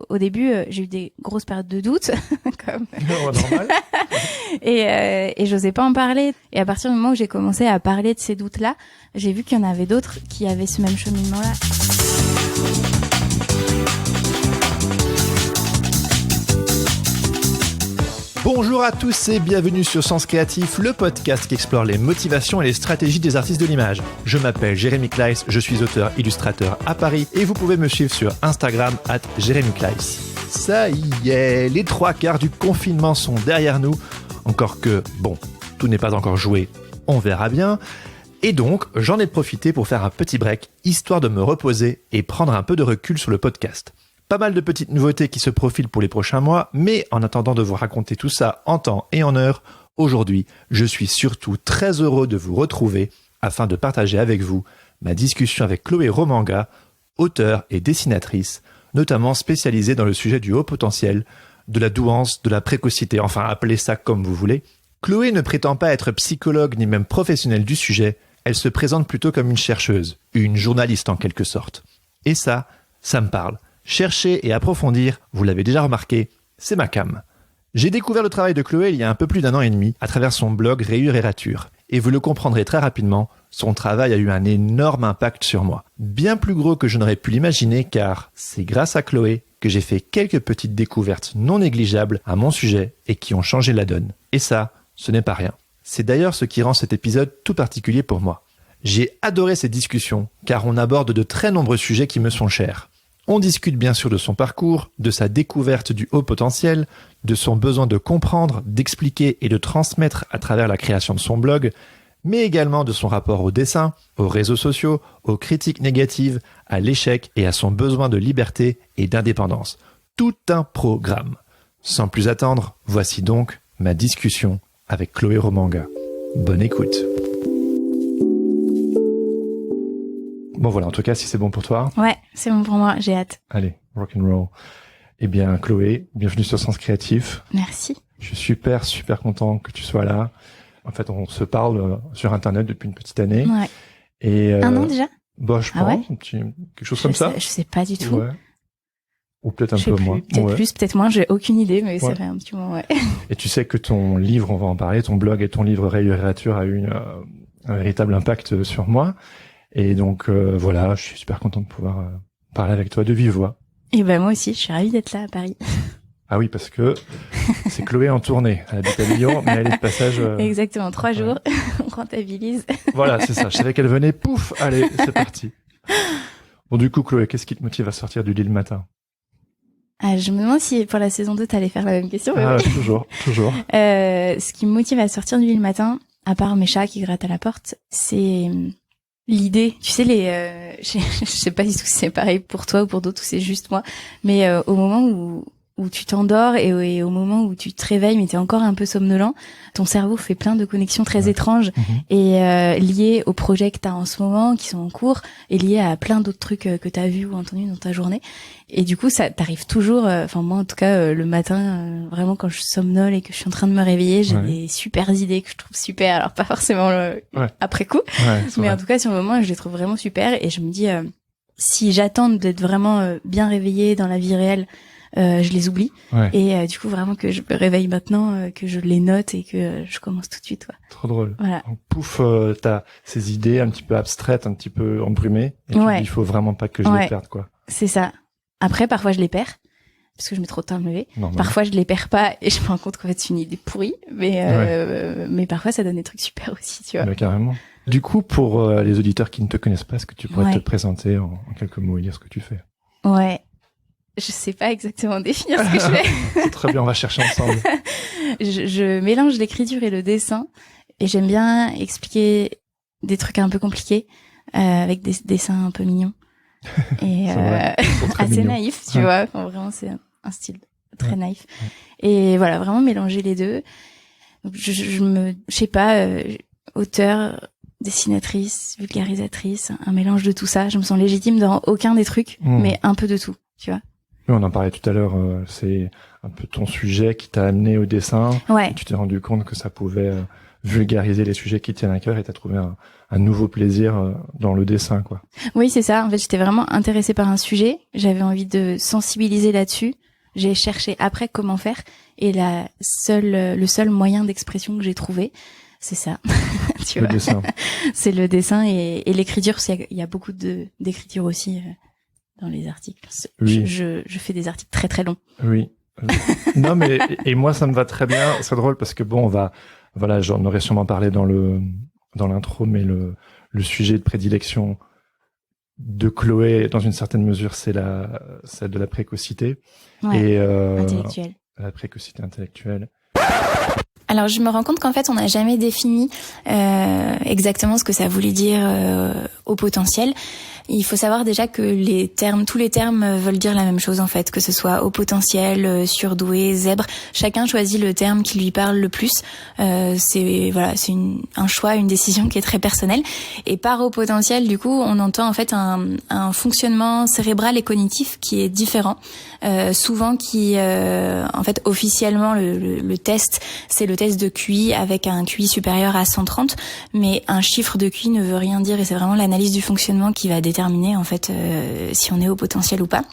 au début, j'ai eu des grosses périodes de doute, comme normal. et j'osais pas en parler. Et à partir du moment où j'ai commencé à parler de ces doutes-là, j'ai vu qu'il y en avait d'autres qui avaient ce même cheminement-là. Bonjour à tous et bienvenue sur Sens Créatif, le podcast qui explore les motivations et les stratégies des artistes de l'image. Je m'appelle Jérémy Kleiss, je suis auteur-illustrateur à Paris et vous pouvez me suivre sur Instagram @JérémyKleiss. Ça y est, les 3/4 du confinement sont derrière nous, encore que, bon, tout n'est pas encore joué, on verra bien. Et donc, j'en ai profité pour faire un petit break, histoire de me reposer et prendre un peu de recul sur le podcast. Pas mal de petites nouveautés qui se profilent pour les prochains mois, mais en attendant de vous raconter tout ça en temps et en heure, aujourd'hui, je suis surtout très heureux de vous retrouver afin de partager avec vous ma discussion avec Chloé Romanga, auteure et dessinatrice, notamment spécialisée dans le sujet du haut potentiel, de la douance, de la précocité, enfin appelez ça comme vous voulez. Chloé ne prétend pas être psychologue ni même professionnelle du sujet, elle se présente plutôt comme une chercheuse, une journaliste en quelque sorte. Et ça me parle. Chercher et approfondir, vous l'avez déjà remarqué, c'est ma came. J'ai découvert le travail de Chloé il y a un peu plus d'1 an et demi à travers son blog Rayures et Ratures. Et vous le comprendrez très rapidement, son travail a eu un énorme impact sur moi. Bien plus gros que je n'aurais pu l'imaginer car c'est grâce à Chloé que j'ai fait quelques petites découvertes non négligeables à mon sujet et qui ont changé la donne. Et ça, ce n'est pas rien. C'est d'ailleurs ce qui rend cet épisode tout particulier pour moi. J'ai adoré ces discussions car on aborde de très nombreux sujets qui me sont chers. On discute bien sûr de son parcours, de sa découverte du haut potentiel, de son besoin de comprendre, d'expliquer et de transmettre à travers la création de son blog, mais également de son rapport au dessin, aux réseaux sociaux, aux critiques négatives, à l'échec et à son besoin de liberté et d'indépendance. Tout un programme. Sans plus attendre, voici donc ma discussion avec Chloé Romanga. Bonne écoute. Bon voilà, en tout cas, si c'est bon pour toi. Ouais, c'est bon pour moi, j'ai hâte. Allez, rock'n'roll. Eh bien, Chloé, bienvenue sur Sens Créatif. Merci. Je suis super content que tu sois là. En fait, on se parle sur Internet depuis une petite année. Ouais. Et 1 an déjà? Bah, je pense, ouais quelque chose comme ça. Je sais pas du tout. Ouais. Ou peut-être un peu moins. Peut-être plus, peut-être moins, j'ai aucune idée, mais ça fait un petit moment, ouais. Et tu sais que ton livre, on va en parler, ton blog et ton livre Rayures et Ratures a eu un véritable impact sur moi. Et donc voilà, je suis super content de pouvoir parler avec toi de vive voix. Et ben moi aussi, je suis ravie d'être là à Paris. Ah oui, parce que c'est Chloé en tournée. Elle habite à Lyon, mais elle est de passage. Exactement, 3 jours, on rentabilise. Voilà, c'est ça. Je savais qu'elle venait, pouf, allez, c'est parti. Bon, du coup, Chloé, qu'est-ce qui te motive à sortir du lit le matin? Je me demande si pour la saison 2, t'allais faire la même question. Ah, toujours. Ce qui me motive à sortir du lit le matin, à part mes chats qui grattent à la porte, c'est l'idée. Tu sais, je sais pas si c'est pareil pour toi ou pour d'autres ou c'est juste moi, mais au moment où tu t'endors et au moment où tu te réveilles mais t'es encore un peu somnolent, ton cerveau fait plein de connexions très étranges et liées aux projets que t'as en ce moment, qui sont en cours, et liées à plein d'autres trucs que t'as vus ou entendus dans ta journée. Et du coup, ça t'arrive toujours, enfin moi en tout cas, le matin, vraiment quand je somnole et que je suis en train de me réveiller, j'ai des super idées que je trouve super, alors pas forcément après coup, mais en tout cas sur le moment, je les trouve vraiment super et je me dis, si j'attends d'être vraiment bien réveillée dans la vie réelle, je les oublie et du coup vraiment que je me réveille maintenant, que je les note et que je commence tout de suite. Ouais. Trop drôle. Voilà. Donc, pouf, t'as ces idées un petit peu abstraites, un petit peu embrumées, et tu te dis, il faut vraiment pas que je les perde, quoi. C'est ça. Après, parfois je les perds parce que je mets trop de temps à me lever. Normal. Parfois je les perds pas et je me rends compte qu'en fait c'est une idée pourrie, mais parfois ça donne des trucs super aussi, tu vois. Mais carrément. Du coup, pour les auditeurs qui ne te connaissent pas, est-ce que tu pourrais te présenter en quelques mots et dire ce que tu fais? Ouais. Je sais pas exactement définir ce que je fais. C'est très bien, on va chercher ensemble. Je mélange l'écriture et le dessin et j'aime bien expliquer des trucs un peu compliqués avec des dessins un peu mignons et assez naïfs, tu vois. Enfin, vraiment, c'est un style très naïf. Et voilà, vraiment mélanger les deux. Donc, je sais pas, auteur, dessinatrice, vulgarisatrice, un mélange de tout ça. Je me sens légitime dans aucun des trucs, mais un peu de tout, tu vois. Oui, on en parlait tout à l'heure, c'est un peu ton sujet qui t'a amené au dessin. Ouais. Et tu t'es rendu compte que ça pouvait vulgariser les sujets qui tiennent à cœur et t'as trouvé un nouveau plaisir dans le dessin, quoi. Oui, c'est ça. En fait, j'étais vraiment intéressée par un sujet. J'avais envie de sensibiliser là-dessus. J'ai cherché après comment faire. Et le seul moyen d'expression que j'ai trouvé, c'est ça. Tu vois. Dessin. C'est le dessin et l'écriture. Il y a beaucoup d'écriture aussi dans les articles. Oui. Je fais des articles très très longs. Oui. Non, mais et moi ça me va très bien. C'est drôle parce que bon, j'en aurais sûrement parlé dans l'intro, mais le sujet de prédilection de Chloé, dans une certaine mesure, c'est celle de la précocité. Ouais, et intellectuelle. La précocité intellectuelle. Alors je me rends compte qu'en fait on n'a jamais défini exactement ce que ça voulait dire au potentiel. Il faut savoir déjà que tous les termes veulent dire la même chose en fait, que ce soit haut potentiel, surdoué, zèbre. Chacun choisit le terme qui lui parle le plus. C'est un choix, une décision qui est très personnelle. Et par haut potentiel, du coup, on entend en fait un fonctionnement cérébral et cognitif qui est différent. Souvent, en fait, officiellement, le test, c'est le test de QI avec un QI supérieur à 130, mais un chiffre de QI ne veut rien dire et c'est vraiment l'analyse du fonctionnement qui va déterminer en fait si on est au potentiel ou pas.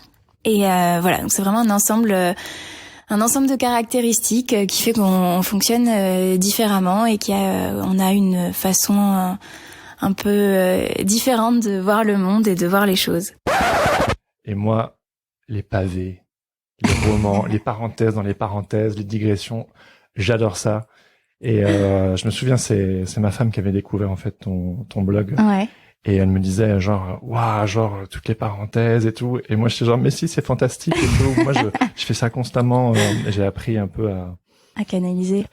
Et voilà, donc c'est vraiment un ensemble de caractéristiques qui fait qu'on fonctionne différemment et on a une façon un peu différente de voir le monde et de voir les choses. Et moi, les pavés, les romans, les parenthèses dans les parenthèses, les digressions, j'adore ça. Et je me souviens, c'est ma femme qui avait découvert en fait ton blog. Ouais. Et elle me disait genre toutes les parenthèses et tout. Et moi j'étais genre mais si, c'est fantastique et tout. Moi je fais ça constamment. J'ai appris un peu à canaliser,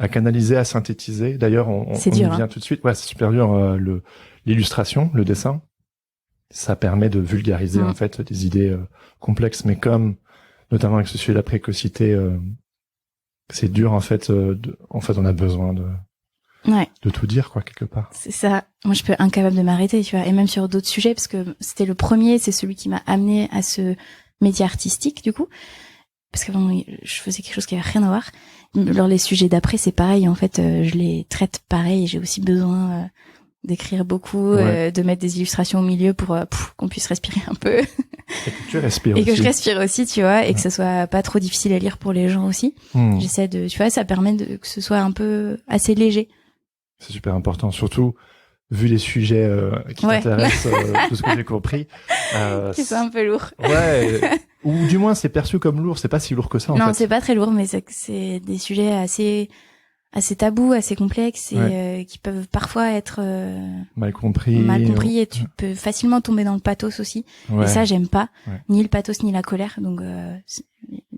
à synthétiser. D'ailleurs on y vient tout de suite. Ouais, c'est super dur. L'illustration, le dessin, ça permet de vulgariser en fait des idées complexes. Mais comme notamment avec ce sujet de la précocité, c'est dur en fait. En fait on a besoin de tout dire quoi quelque part. C'est ça. Moi je peux incapable de m'arrêter, tu vois, et même sur d'autres sujets parce que c'était le premier, c'est celui qui m'a amené à ce métier artistique du coup, parce qu'avant je faisais quelque chose qui avait rien à voir. Alors les sujets d'après c'est pareil en fait, je les traite pareil, j'ai aussi besoin d'écrire beaucoup, de mettre des illustrations au milieu pour qu'on puisse respirer un peu. Et que tu respires et aussi. Que je respire aussi, tu vois, et que ce soit pas trop difficile à lire pour les gens aussi. J'essaie tu vois, ça permet que ce soit un peu assez léger. C'est super important, surtout vu les sujets qui t'intéressent, tout ce que j'ai compris. C'est un peu lourd. Ouais, ou du moins c'est perçu comme lourd, c'est pas si lourd que ça en fait. Non, c'est pas très lourd, mais c'est des sujets assez tabous, assez complexes et qui peuvent parfois être mal compris et tu peux facilement tomber dans le pathos aussi. Et ça j'aime pas, ni le pathos ni la colère, donc le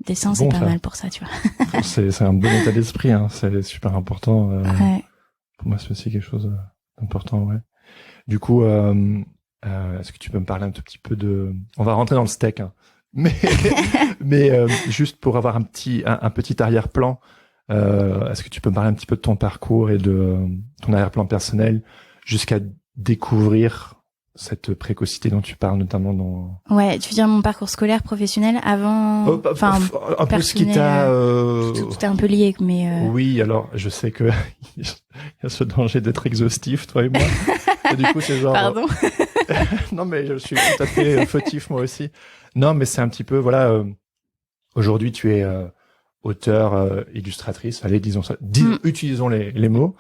dessin c'est pas mal pour ça, tu vois. c'est un bon état d'esprit, hein. C'est super important. Pour moi, c'est aussi quelque chose d'important, ouais. Du coup, est-ce que tu peux me parler un tout petit peu on va rentrer dans le steak, hein. Mais juste pour avoir un petit arrière-plan, est-ce que tu peux me parler un petit peu de ton parcours et de ton arrière-plan personnel jusqu'à découvrir cette précocité dont tu parles notamment dans... Ouais, tu veux dire mon parcours scolaire, professionnel, avant... un peu ce qui t'a... Tout est un peu lié, mais... Oui, alors, je sais que il y a ce danger d'être exhaustif, toi et moi. Et du coup, c'est genre... Pardon. Non, mais je suis tout à fait fautif, moi aussi. Non, mais c'est un petit peu, voilà... aujourd'hui, tu es auteur, illustratrice. Allez, disons ça. Utilisons les mots.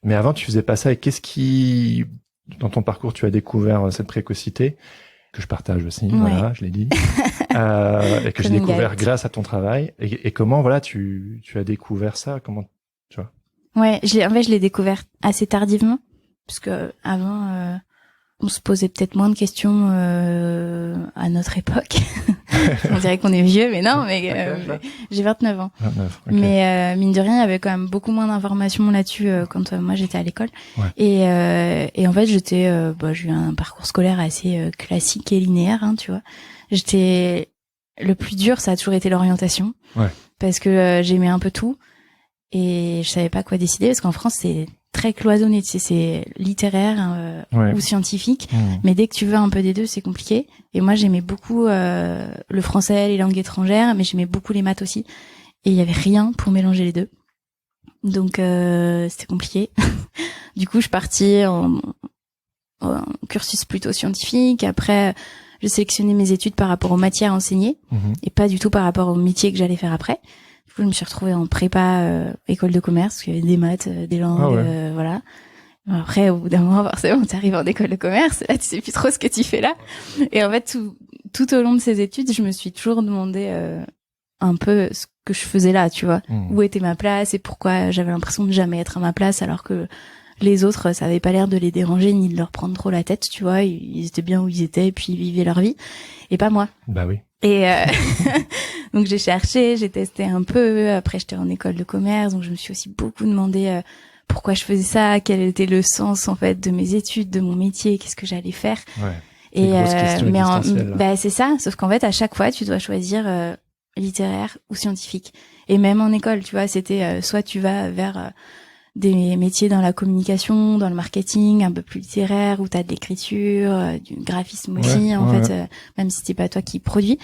Mais avant, tu faisais pas ça. Et qu'est-ce qui... Dans ton parcours, tu as découvert cette précocité que je partage aussi, voilà, je l'ai dit, et que j'ai découvert grâce à ton travail. Et comment, voilà, tu as découvert ça, comment, tu vois? Ouais, je l'ai découvert assez tardivement, parce que avant, on se posait peut-être moins de questions à notre époque. On dirait qu'on est vieux, mais non, mais j'ai 29 ans. 29, okay. Mais mine de rien, il y avait quand même beaucoup moins d'informations là-dessus quand moi j'étais à l'école. Ouais. Et en fait, j'ai eu un parcours scolaire assez classique et linéaire, hein, tu vois. Le plus dur, ça a toujours été l'orientation, parce que j'aimais un peu tout et je savais pas quoi décider, parce qu'en France c'est très cloisonné, tu sais, c'est littéraire ou scientifique, mais dès que tu veux un peu des deux, c'est compliqué. Et moi, j'aimais beaucoup le français, les langues étrangères, mais j'aimais beaucoup les maths aussi. Et il y avait rien pour mélanger les deux. Donc c'était compliqué. Du coup, je suis partie en cursus plutôt scientifique. Après, je sélectionnais mes études par rapport aux matières enseignées et pas du tout par rapport au métier que j'allais faire après. Du coup, je me suis retrouvée en prépa école de commerce, parce qu'il y avait des maths, des langues, voilà. Après, au bout d'un moment, forcément, tu arrives en école de commerce, là, tu sais plus trop ce que tu fais là. Et en fait, tout au long de ces études, je me suis toujours demandé un peu ce que je faisais là, tu vois. Où était ma place et pourquoi j'avais l'impression de jamais être à ma place, alors que les autres, ça avait pas l'air de les déranger ni de leur prendre trop la tête, tu vois. Ils étaient bien où ils étaient et puis ils vivaient leur vie. Et pas moi. Bah oui. Et donc j'ai cherché, j'ai testé un peu. Après, j'étais en école de commerce, donc je me suis aussi beaucoup demandé pourquoi je faisais ça, quel était le sens en fait de mes études, de mon métier, qu'est-ce que j'allais faire. Ouais. Et mais c'est ça. Sauf qu'en fait, à chaque fois, tu dois choisir littéraire ou scientifique. Et même en école, tu vois, c'était soit tu vas vers des métiers dans la communication, dans le marketing, un peu plus littéraire, où t'as de l'écriture, du graphisme aussi, même si c'est pas toi qui produis.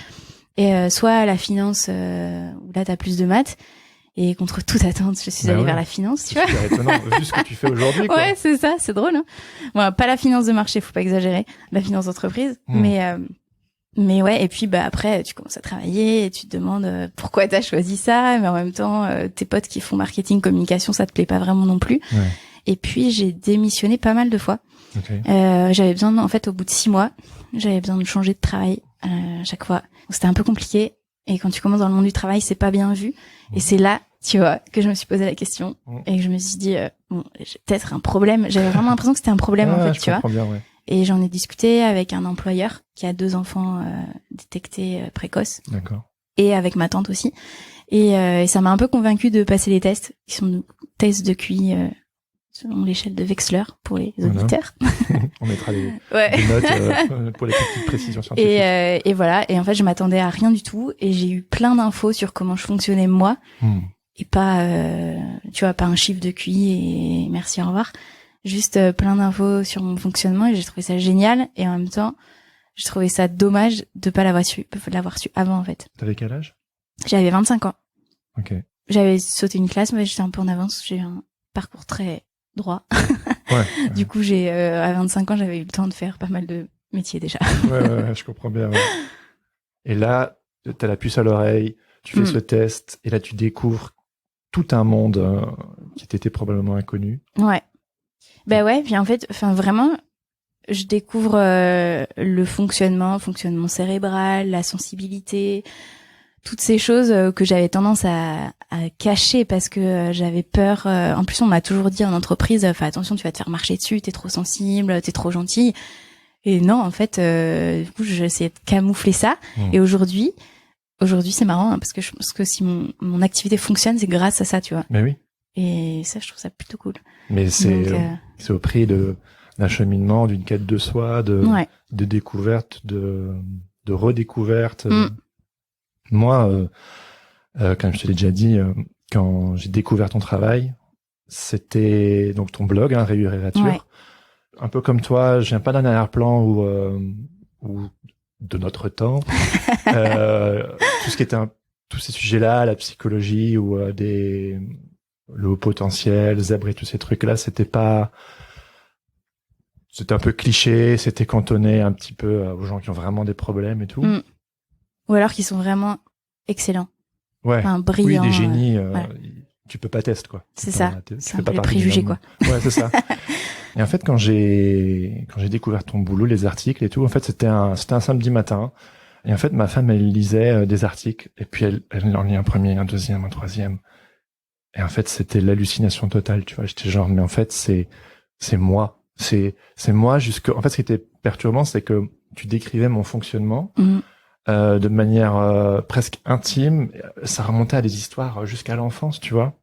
Et soit la finance, où là t'as plus de maths. Et contre toute attente, je suis allée vers la finance, tu vois. C'est étonnant, vu ce que tu fais aujourd'hui, quoi. Ouais, c'est ça, c'est drôle, hein. Bon, pas la finance de marché, faut pas exagérer. La finance d'entreprise. Mais ouais, et puis, après, tu commences à travailler et tu te demandes pourquoi t'as choisi ça, mais en même temps, tes potes qui font marketing, communication, ça te plaît pas vraiment non plus. Ouais. Et puis, j'ai démissionné pas mal de fois. Okay. J'avais besoin, en fait, au bout de 6 mois, j'avais besoin de changer de travail, chaque fois. Donc, c'était un peu compliqué. Et quand tu commences dans le monde du travail, c'est pas bien vu. Et c'est là, tu vois, que je me suis posé la question et que je me suis dit, j'ai peut-être un problème. J'avais vraiment l'impression que c'était un problème, en fait, tu vois. Bien, ouais. Et j'en ai discuté avec un employeur qui a 2 enfants détectés précoces. D'accord. Et avec ma tante aussi. Et ça m'a un peu convaincue de passer les tests, qui sont des tests de QI selon l'échelle de Wechsler pour les auditeurs. On mettra des notes pour les petites précisions scientifiques. Et voilà. Et en fait, je m'attendais à rien du tout. Et j'ai eu plein d'infos sur comment je fonctionnais moi. Et pas, tu vois, pas un chiffre de QI et merci, au revoir. Juste plein d'infos sur mon fonctionnement et j'ai trouvé ça génial. Et en même temps, j'ai trouvé ça dommage de pas l'avoir su avant, en fait. T'avais quel âge? J'avais 25 ans. Ok. J'avais sauté une classe, mais j'étais un peu en avance. J'ai eu un parcours très droit. Du coup, à 25 ans, j'avais eu le temps de faire pas mal de métiers déjà. ouais, je comprends bien. Ouais. Et là, t'as la puce à l'oreille, tu fais ce test, et là, tu découvres tout un monde qui t'était probablement inconnu. Ouais. Bah ouais, puis en fait, vraiment, je découvre le fonctionnement cérébral, la sensibilité, toutes ces choses que j'avais tendance à cacher parce que j'avais peur. En plus, on m'a toujours dit en entreprise, fais attention, tu vas te faire marcher dessus, t'es trop sensible, t'es trop gentille. Et non, en fait, du coup, j'essayais de camoufler ça. Et aujourd'hui, c'est marrant hein, parce que je pense que si mon activité fonctionne, c'est grâce à ça, tu vois. Mais oui. Et ça, je trouve ça plutôt cool. Mais c'est au prix d'un cheminement, d'une quête de soi, de découverte, de redécouverte. Moi, comme je te l'ai déjà dit, quand j'ai découvert ton travail, c'était donc ton blog, hein, Réurérature. Ouais. Un peu comme toi, je viens pas d'un arrière-plan ou de notre temps. Tout ce qui était tous ces sujets-là, la psychologie ou le haut potentiel, zèbre et tous ces trucs-là, c'était un peu cliché, c'était cantonné un petit peu aux gens qui ont vraiment des problèmes et tout. Ou alors qui sont vraiment excellents. Ouais. Enfin, brillants. Oui, des génies, tu peux pas tester, quoi. C'est ça. C'est un peu les préjugés, quoi. Ouais, c'est ça. Et en fait, quand j'ai découvert ton boulot, les articles et tout, en fait, c'était un samedi matin. Et en fait, ma femme, elle lisait des articles. Et puis, elle en lit un premier, un deuxième, un troisième. Et en fait, c'était l'hallucination totale, tu vois. J'étais genre, mais en fait, c'est moi. C'est moi en fait, ce qui était perturbant, c'est que tu décrivais mon fonctionnement de manière presque intime. Ça remontait à des histoires jusqu'à l'enfance, tu vois.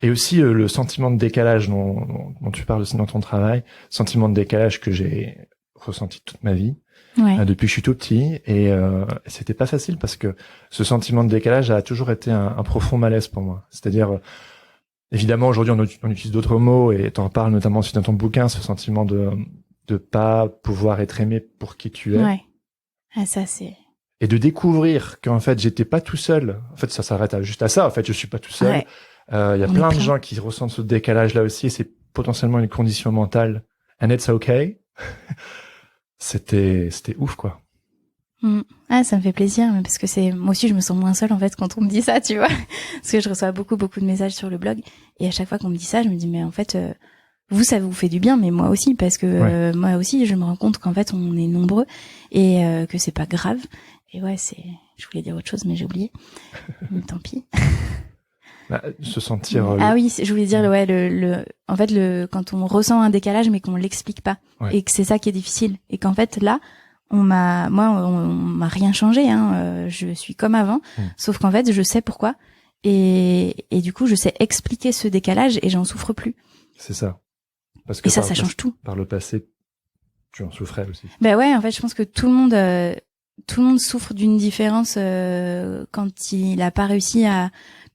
Et aussi le sentiment de décalage dont tu parles aussi dans ton travail, sentiment de décalage que j'ai ressenti toute ma vie. Depuis que je suis tout petit, et c'était pas facile parce que ce sentiment de décalage a toujours été un profond malaise pour moi. C'est-à-dire, évidemment, aujourd'hui on utilise d'autres mots et t'en parles notamment aussi dans ton bouquin, ce sentiment de pas pouvoir être aimé pour qui tu es. Ouais. Ah, ça c'est. Et de découvrir qu'en fait j'étais pas tout seul. En fait, ça s'arrête juste à ça. En fait, je suis pas tout seul. Il y a On plein est de gens qui ressentent ce décalage-là aussi, et c'est potentiellement une condition mentale. And it's okay. C'était ouf, quoi. Ah, ça me fait plaisir, mais parce que moi aussi, je me sens moins seule, en fait, quand on me dit ça, tu vois. Parce que je reçois beaucoup de messages sur le blog. Et à chaque fois qu'on me dit ça, je me dis, mais en fait, vous, ça vous fait du bien, mais moi aussi, parce que moi aussi, je me rends compte qu'en fait, on est nombreux et que c'est pas grave. Et ouais, je voulais dire autre chose, mais j'ai oublié. Mais tant pis. Se sentir. Ah oui, je voulais dire, en fait, quand on ressent un décalage, mais qu'on l'explique pas, et que c'est ça qui est difficile, et qu'en fait là, on m'a rien changé, hein. Je suis comme avant, sauf qu'en fait, je sais pourquoi, et du coup, je sais expliquer ce décalage, et j'en souffre plus. C'est ça. Parce que et ça change tout. Par le passé, tu en souffrais aussi. Ben ouais, en fait, je pense que tout le monde souffre d'une différence quand il a pas réussi à.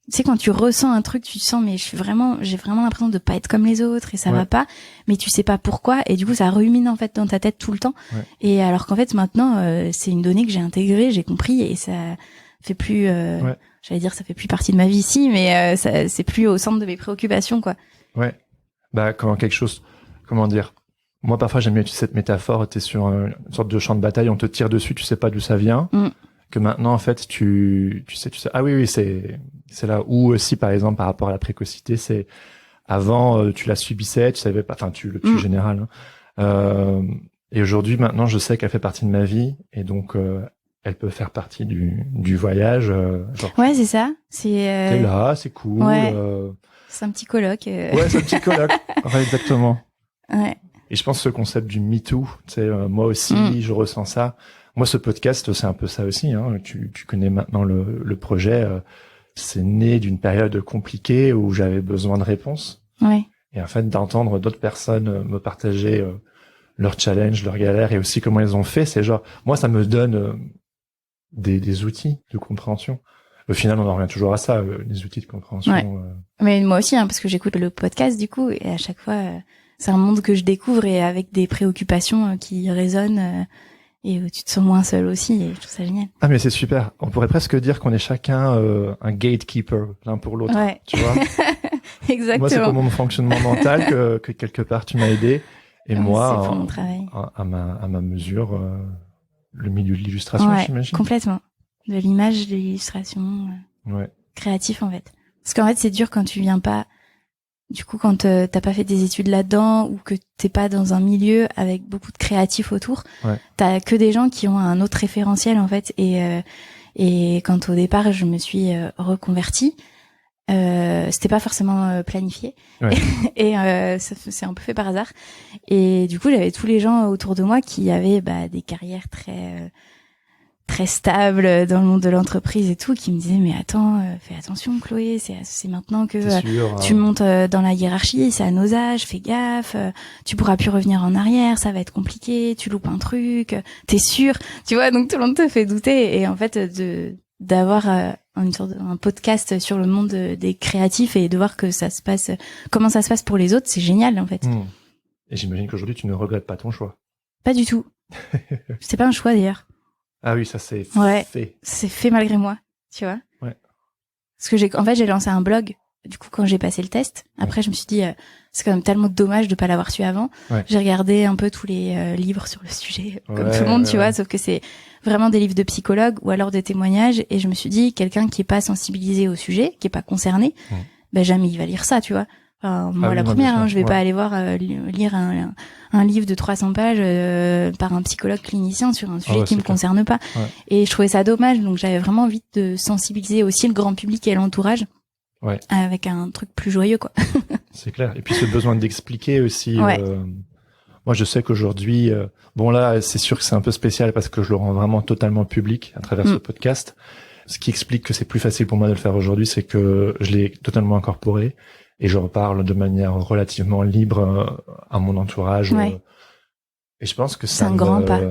Tu sais, quand tu ressens un truc, tu te sens, mais j'ai vraiment l'impression de pas être comme les autres et ça va pas, mais tu sais pas pourquoi, et du coup, ça rumine, en fait, dans ta tête tout le temps. Ouais. Et alors qu'en fait, maintenant, c'est une donnée que j'ai intégrée, j'ai compris, et ça fait plus, j'allais dire, ça fait plus partie de ma vie ici, mais c'est plus au centre de mes préoccupations, quoi. Ouais. Bah, quand quelque chose, comment dire, moi, parfois, j'aime bien utiliser cette métaphore, t'es sur une sorte de champ de bataille, on te tire dessus, tu sais pas d'où ça vient. Que maintenant, en fait, tu sais, ah oui, c'est là où aussi, par exemple, par rapport à la précocité, c'est avant, tu la subissais, tu savais pas, enfin, le plus général, hein. Et aujourd'hui, maintenant, je sais qu'elle fait partie de ma vie, et donc, elle peut faire partie du voyage. Genre, ouais, c'est ça. T'es là, c'est cool. Ouais. C'est un petit colloque. Ouais, c'est un petit colloque. Ouais, exactement. Ouais. Et je pense que ce concept du Me Too, tu sais, moi aussi, je ressens ça. Moi, ce podcast, c'est un peu ça aussi, hein. Tu connais maintenant le projet. C'est né d'une période compliquée où j'avais besoin de réponses. Ouais. Et en fait, d'entendre d'autres personnes me partager leurs challenges, leurs galères, et aussi comment ils ont fait, c'est genre, moi, ça me donne des outils de compréhension. Au final, on en revient toujours à ça, les outils de compréhension. Ouais. Mais moi aussi, hein, parce que j'écoute le podcast, du coup, et à chaque fois, c'est un monde que je découvre, et avec des préoccupations qui résonnent. Et tu te sens moins seul aussi, et je trouve ça génial. Ah, mais c'est super. On pourrait presque dire qu'on est chacun un gatekeeper l'un pour l'autre. Ouais. Tu vois. Exactement. Moi, c'est pour mon fonctionnement mental que quelque part tu m'as aidé. Et moi, c'est pour mon travail. À ma mesure, le milieu de l'illustration, j'imagine. Complètement. De l'image, de l'illustration. Créatif, en fait. Parce qu'en fait, c'est dur quand tu viens pas. Du coup, quand t'as pas fait des études là-dedans, ou que t'es pas dans un milieu avec beaucoup de créatifs autour, t'as que des gens qui ont un autre référentiel, en fait. Et quand au départ je me suis reconvertie, c'était pas forcément planifié, et c'est un peu fait par hasard. Et du coup, j'avais tous les gens autour de moi qui avaient des carrières très stable dans le monde de l'entreprise et tout, qui me disait mais attends, fais attention Chloé, c'est maintenant que tu montes dans la hiérarchie, c'est à nos âges, fais gaffe, tu pourras plus revenir en arrière, ça va être compliqué, tu loupes un truc, t'es sûr, tu vois, donc tout le monde te fait douter. Et en fait, d'avoir un podcast sur le monde des créatifs et de voir que ça se passe, comment ça se passe pour les autres, c'est génial, en fait. Et j'imagine qu'aujourd'hui tu ne regrettes pas ton choix. Pas du tout. C'est pas un choix d'ailleurs. Ah oui, ça c'est fait. C'est fait malgré moi, tu vois. Ouais. Parce que j'ai lancé un blog. Du coup, quand j'ai passé le test, après, je me suis dit, c'est quand même tellement dommage de pas l'avoir su avant. Ouais. J'ai regardé un peu tous les livres sur le sujet, comme tout le monde, tu vois, sauf que c'est vraiment des livres de psychologues ou alors des témoignages. Et je me suis dit, quelqu'un qui est pas sensibilisé au sujet, qui est pas concerné, jamais il va lire ça, tu vois. Enfin, moi, la première, je vais pas aller voir lire un livre de 300 pages par un psychologue clinicien sur un sujet qui me concerne pas. Ouais. Et je trouvais ça dommage, donc j'avais vraiment envie de sensibiliser aussi le grand public et l'entourage avec un truc plus joyeux, quoi. C'est clair. Et puis ce besoin d'expliquer aussi. Moi, je sais qu'aujourd'hui, bon là, c'est sûr que c'est un peu spécial parce que je le rends vraiment totalement public à travers ce podcast. Ce qui explique que c'est plus facile pour moi de le faire aujourd'hui, c'est que je l'ai totalement incorporé. Et je reparle de manière relativement libre à mon entourage. Et je pense que c'est un grand pas.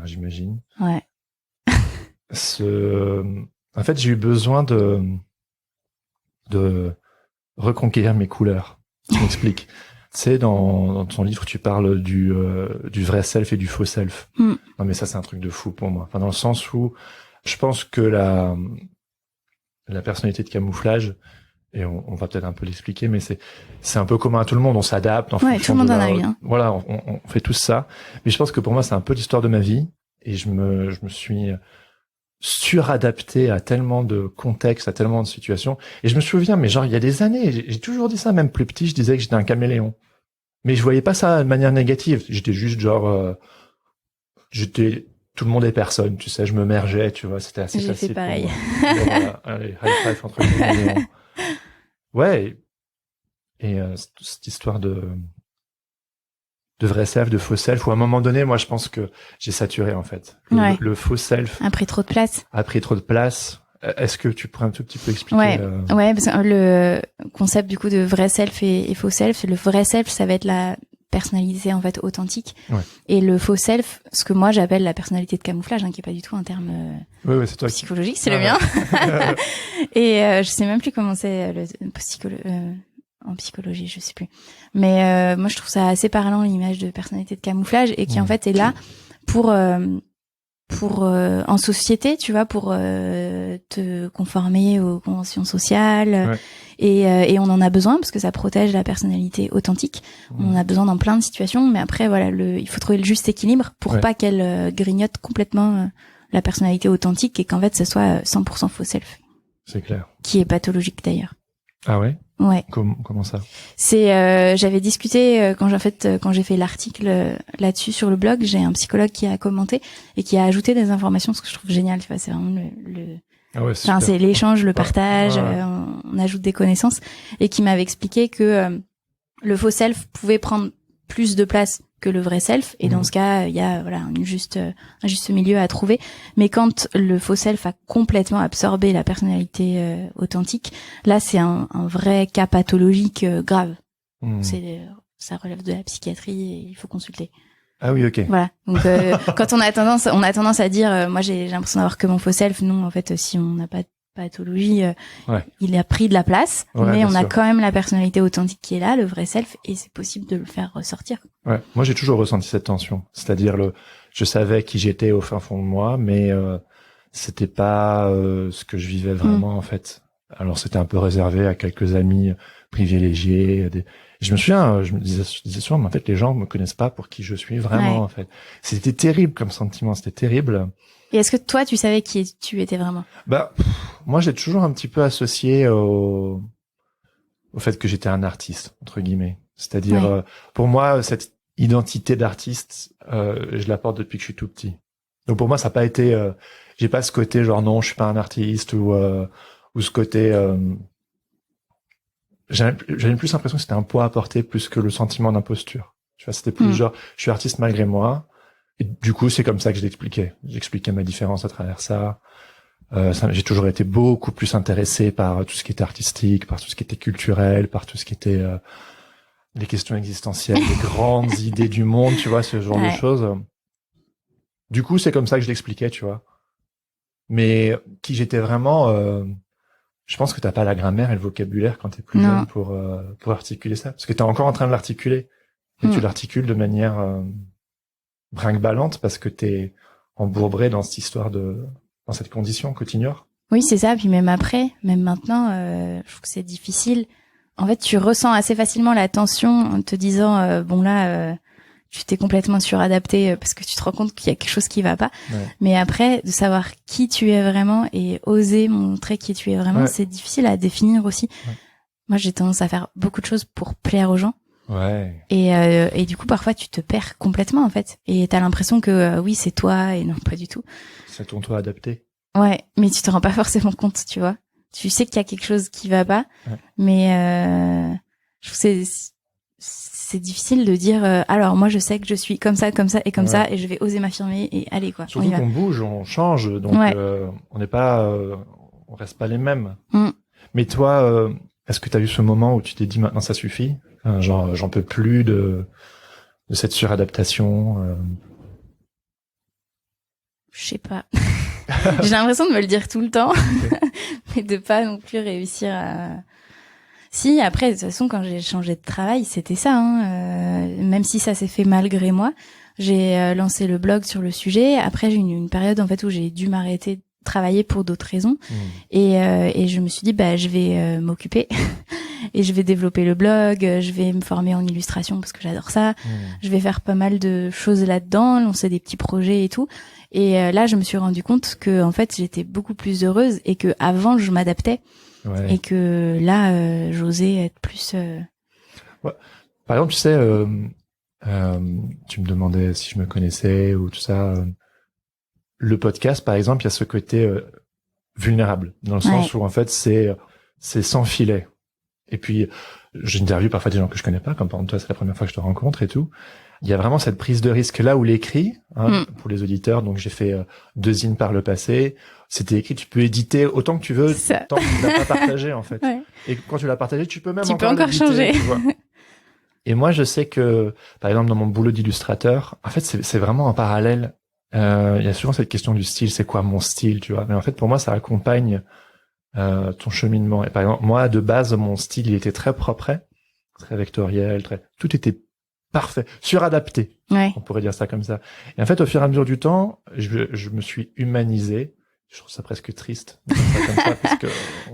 J'imagine. Ouais. En fait, j'ai eu besoin de reconquérir mes couleurs. Je m'explique. Tu sais, dans ton livre, tu parles du vrai self et du faux self. Non, mais ça, c'est un truc de fou pour moi. Enfin, dans le sens où je pense que la personnalité de camouflage, et on va peut-être un peu l'expliquer, mais c'est un peu commun à tout le monde. On s'adapte en Ouais, fonction tout le monde de en a eu, hein. Voilà, on fait tous ça. Mais je pense que pour moi, c'est un peu l'histoire de ma vie, et je me suis suradapté à tellement de contextes, à tellement de situations. Et je me souviens, mais genre il y a des années, j'ai toujours dit ça, même plus petit, je disais que j'étais un caméléon. Mais je voyais pas ça de manière négative. J'étais juste genre, tout le monde est personne, tu sais, je me mergeais, tu vois, c'était assez J'ai facile fait pour pareil. moi. Bon, voilà, allez, high five entre caméléons. Ouais, et cette histoire de vrai self, de faux self, où à un moment donné, moi, je pense que j'ai saturé, en fait. Ouais. Le faux self A pris trop de place. a pris trop de place. Est-ce que tu pourrais un tout petit peu expliquer Ouais, parce que le concept du coup de vrai self et faux self, le vrai self, ça va être la personnalité en fait authentique, Ouais. et le faux self, ce que moi j'appelle la personnalité de camouflage, hein, qui est pas du tout un terme ouais, c'est toi psychologique, c'est Ah, le mien. Et je sais même plus comment c'est en psychologie, je sais plus. Mais moi je trouve ça assez parlant, l'image de personnalité de camouflage, et qui en fait est là pour en société, tu vois, pour te conformer aux conventions sociales. Ouais. Et on en a besoin parce que ça protège la personnalité authentique. On en a besoin dans plein de situations, mais après voilà, il faut trouver le juste équilibre pour pas qu'elle grignote complètement la personnalité authentique, et qu'en fait ce soit 100% faux self. C'est clair. Qui est pathologique d'ailleurs. Ah ouais? Ouais. Comment ça? C'est j'avais discuté quand j'ai fait l'article là-dessus sur le blog, j'ai un psychologue qui a commenté et qui a ajouté des informations, ce que je trouve génial, tu vois, c'est vraiment Ah ouais, enfin c'est l'échange, le partage, ouais. on ajoute des connaissances, et qui m'avait expliqué que le faux self pouvait prendre plus de place que le vrai self, et dans ce cas il y a voilà un juste milieu à trouver. Mais quand le faux self a complètement absorbé la personnalité authentique, là c'est un vrai cas pathologique grave. Ça relève de la psychiatrie et il faut consulter. Ah oui, ok. Voilà. Donc quand on a tendance à dire moi j'ai l'impression d'avoir que mon faux self, non, en fait si on n'a pas de pathologie, il a pris de la place, mais on a quand même la personnalité authentique qui est là, le vrai self, et c'est possible de le faire ressortir. Ouais, moi j'ai toujours ressenti cette tension, c'est-à-dire je savais qui j'étais au fin fond de moi, mais c'était pas ce que je vivais vraiment en fait. Alors c'était un peu réservé à quelques amis privilégiés. Je me souviens, je disais souvent, mais en fait les gens me connaissent pas pour qui je suis vraiment en fait. C'était terrible comme sentiment, c'était terrible. Et est-ce que toi, tu savais qui tu étais vraiment? Bah, moi, j'ai toujours un petit peu associé au fait que j'étais un artiste, entre guillemets. C'est-à-dire, pour moi, cette identité d'artiste, je la porte depuis que je suis tout petit. Donc pour moi, ça n'a pas été, j'ai pas ce côté genre non, je suis pas un artiste, ou ce côté, j'avais plus l'impression que c'était un poids à porter plus que le sentiment d'imposture. Tu vois, c'était plus genre, je suis artiste malgré moi. Et du coup, c'est comme ça que je l'expliquais. J'expliquais ma différence à travers ça. J'ai toujours été beaucoup plus intéressé par tout ce qui était artistique, par tout ce qui était culturel, par tout ce qui était les questions existentielles, les grandes idées du monde, tu vois, ce genre de choses. Du coup, c'est comme ça que je l'expliquais, tu vois. Mais qui j'étais vraiment, je pense que t'as pas la grammaire et le vocabulaire quand t'es plus jeune pour articuler ça. Parce que t'es encore en train de l'articuler. Et tu l'articules de manière brinque-ballante parce que t'es embourbré dans cette histoire dans cette condition que t'ignores. Oui, c'est ça. Puis même maintenant, je trouve que c'est difficile. En fait, tu ressens assez facilement la tension en te disant, bon là, tu t'es complètement suradapté parce que tu te rends compte qu'il y a quelque chose qui va pas. Ouais. Mais après, de savoir qui tu es vraiment et oser montrer qui tu es vraiment, c'est difficile à définir aussi. Ouais. Moi, j'ai tendance à faire beaucoup de choses pour plaire aux gens. Ouais. Et du coup, parfois, tu te perds complètement, en fait. Et t'as l'impression que oui, c'est toi, et non, pas du tout. C'est ton toi adapté. Ouais, mais tu te rends pas forcément compte, tu vois. Tu sais qu'il y a quelque chose qui va pas, mais je trouve que c'est difficile de dire alors moi je sais que je suis comme ça et comme ça, et je vais oser m'affirmer et allez quoi. Surtout qu'on bouge, on change, donc on n'est pas, on reste pas les mêmes. Mais toi, est-ce que tu as eu ce moment où tu t'es dit maintenant ça suffit, genre j'en peux plus de cette suradaptation? Je sais pas. J'ai l'impression de me le dire tout le temps, mais de pas non plus réussir à... Si, après, de toute façon, quand j'ai changé de travail, c'était ça, hein. Même si ça s'est fait malgré moi, j'ai lancé le blog sur le sujet. Après, j'ai eu une période, en fait, où j'ai dû m'arrêter travailler pour d'autres raisons. Et je me suis dit, je vais m'occuper et je vais développer le blog, je vais me former en illustration parce que j'adore ça. Je vais faire pas mal de choses là-dedans, lancer des petits projets et tout. Et là, je me suis rendu compte que en fait, j'étais beaucoup plus heureuse et que avant, je m'adaptais et que là, j'osais être plus. Ouais. Par exemple, tu sais, tu me demandais si je me connaissais ou tout ça. Le podcast, par exemple, il y a ce côté vulnérable, dans le sens où en fait c'est sans filet. Et puis j'interviewe parfois des gens que je connais pas, comme par exemple toi, c'est la première fois que je te rencontre et tout. Il y a vraiment cette prise de risque là où l'écrit, pour les auditeurs. Donc j'ai fait 2 zines par le passé. C'était écrit, tu peux éditer autant que tu veux, tant que tu l'as pas partagé en fait. Et quand tu l'as partagé, tu peux même encore changer. Tu vois. Et moi, je sais que, par exemple, dans mon boulot d'illustrateur, en fait, c'est vraiment en parallèle. Il y a souvent cette question du style, c'est quoi mon style, tu vois. Mais en fait, pour moi, ça accompagne ton cheminement. Et par exemple, moi, de base, mon style, il était très propre, très vectoriel, tout était parfait, suradapté. On pourrait dire ça comme ça. Et en fait, au fur et à mesure du temps, je me suis humanisé. Je trouve ça presque triste de dire ça comme ça, parce que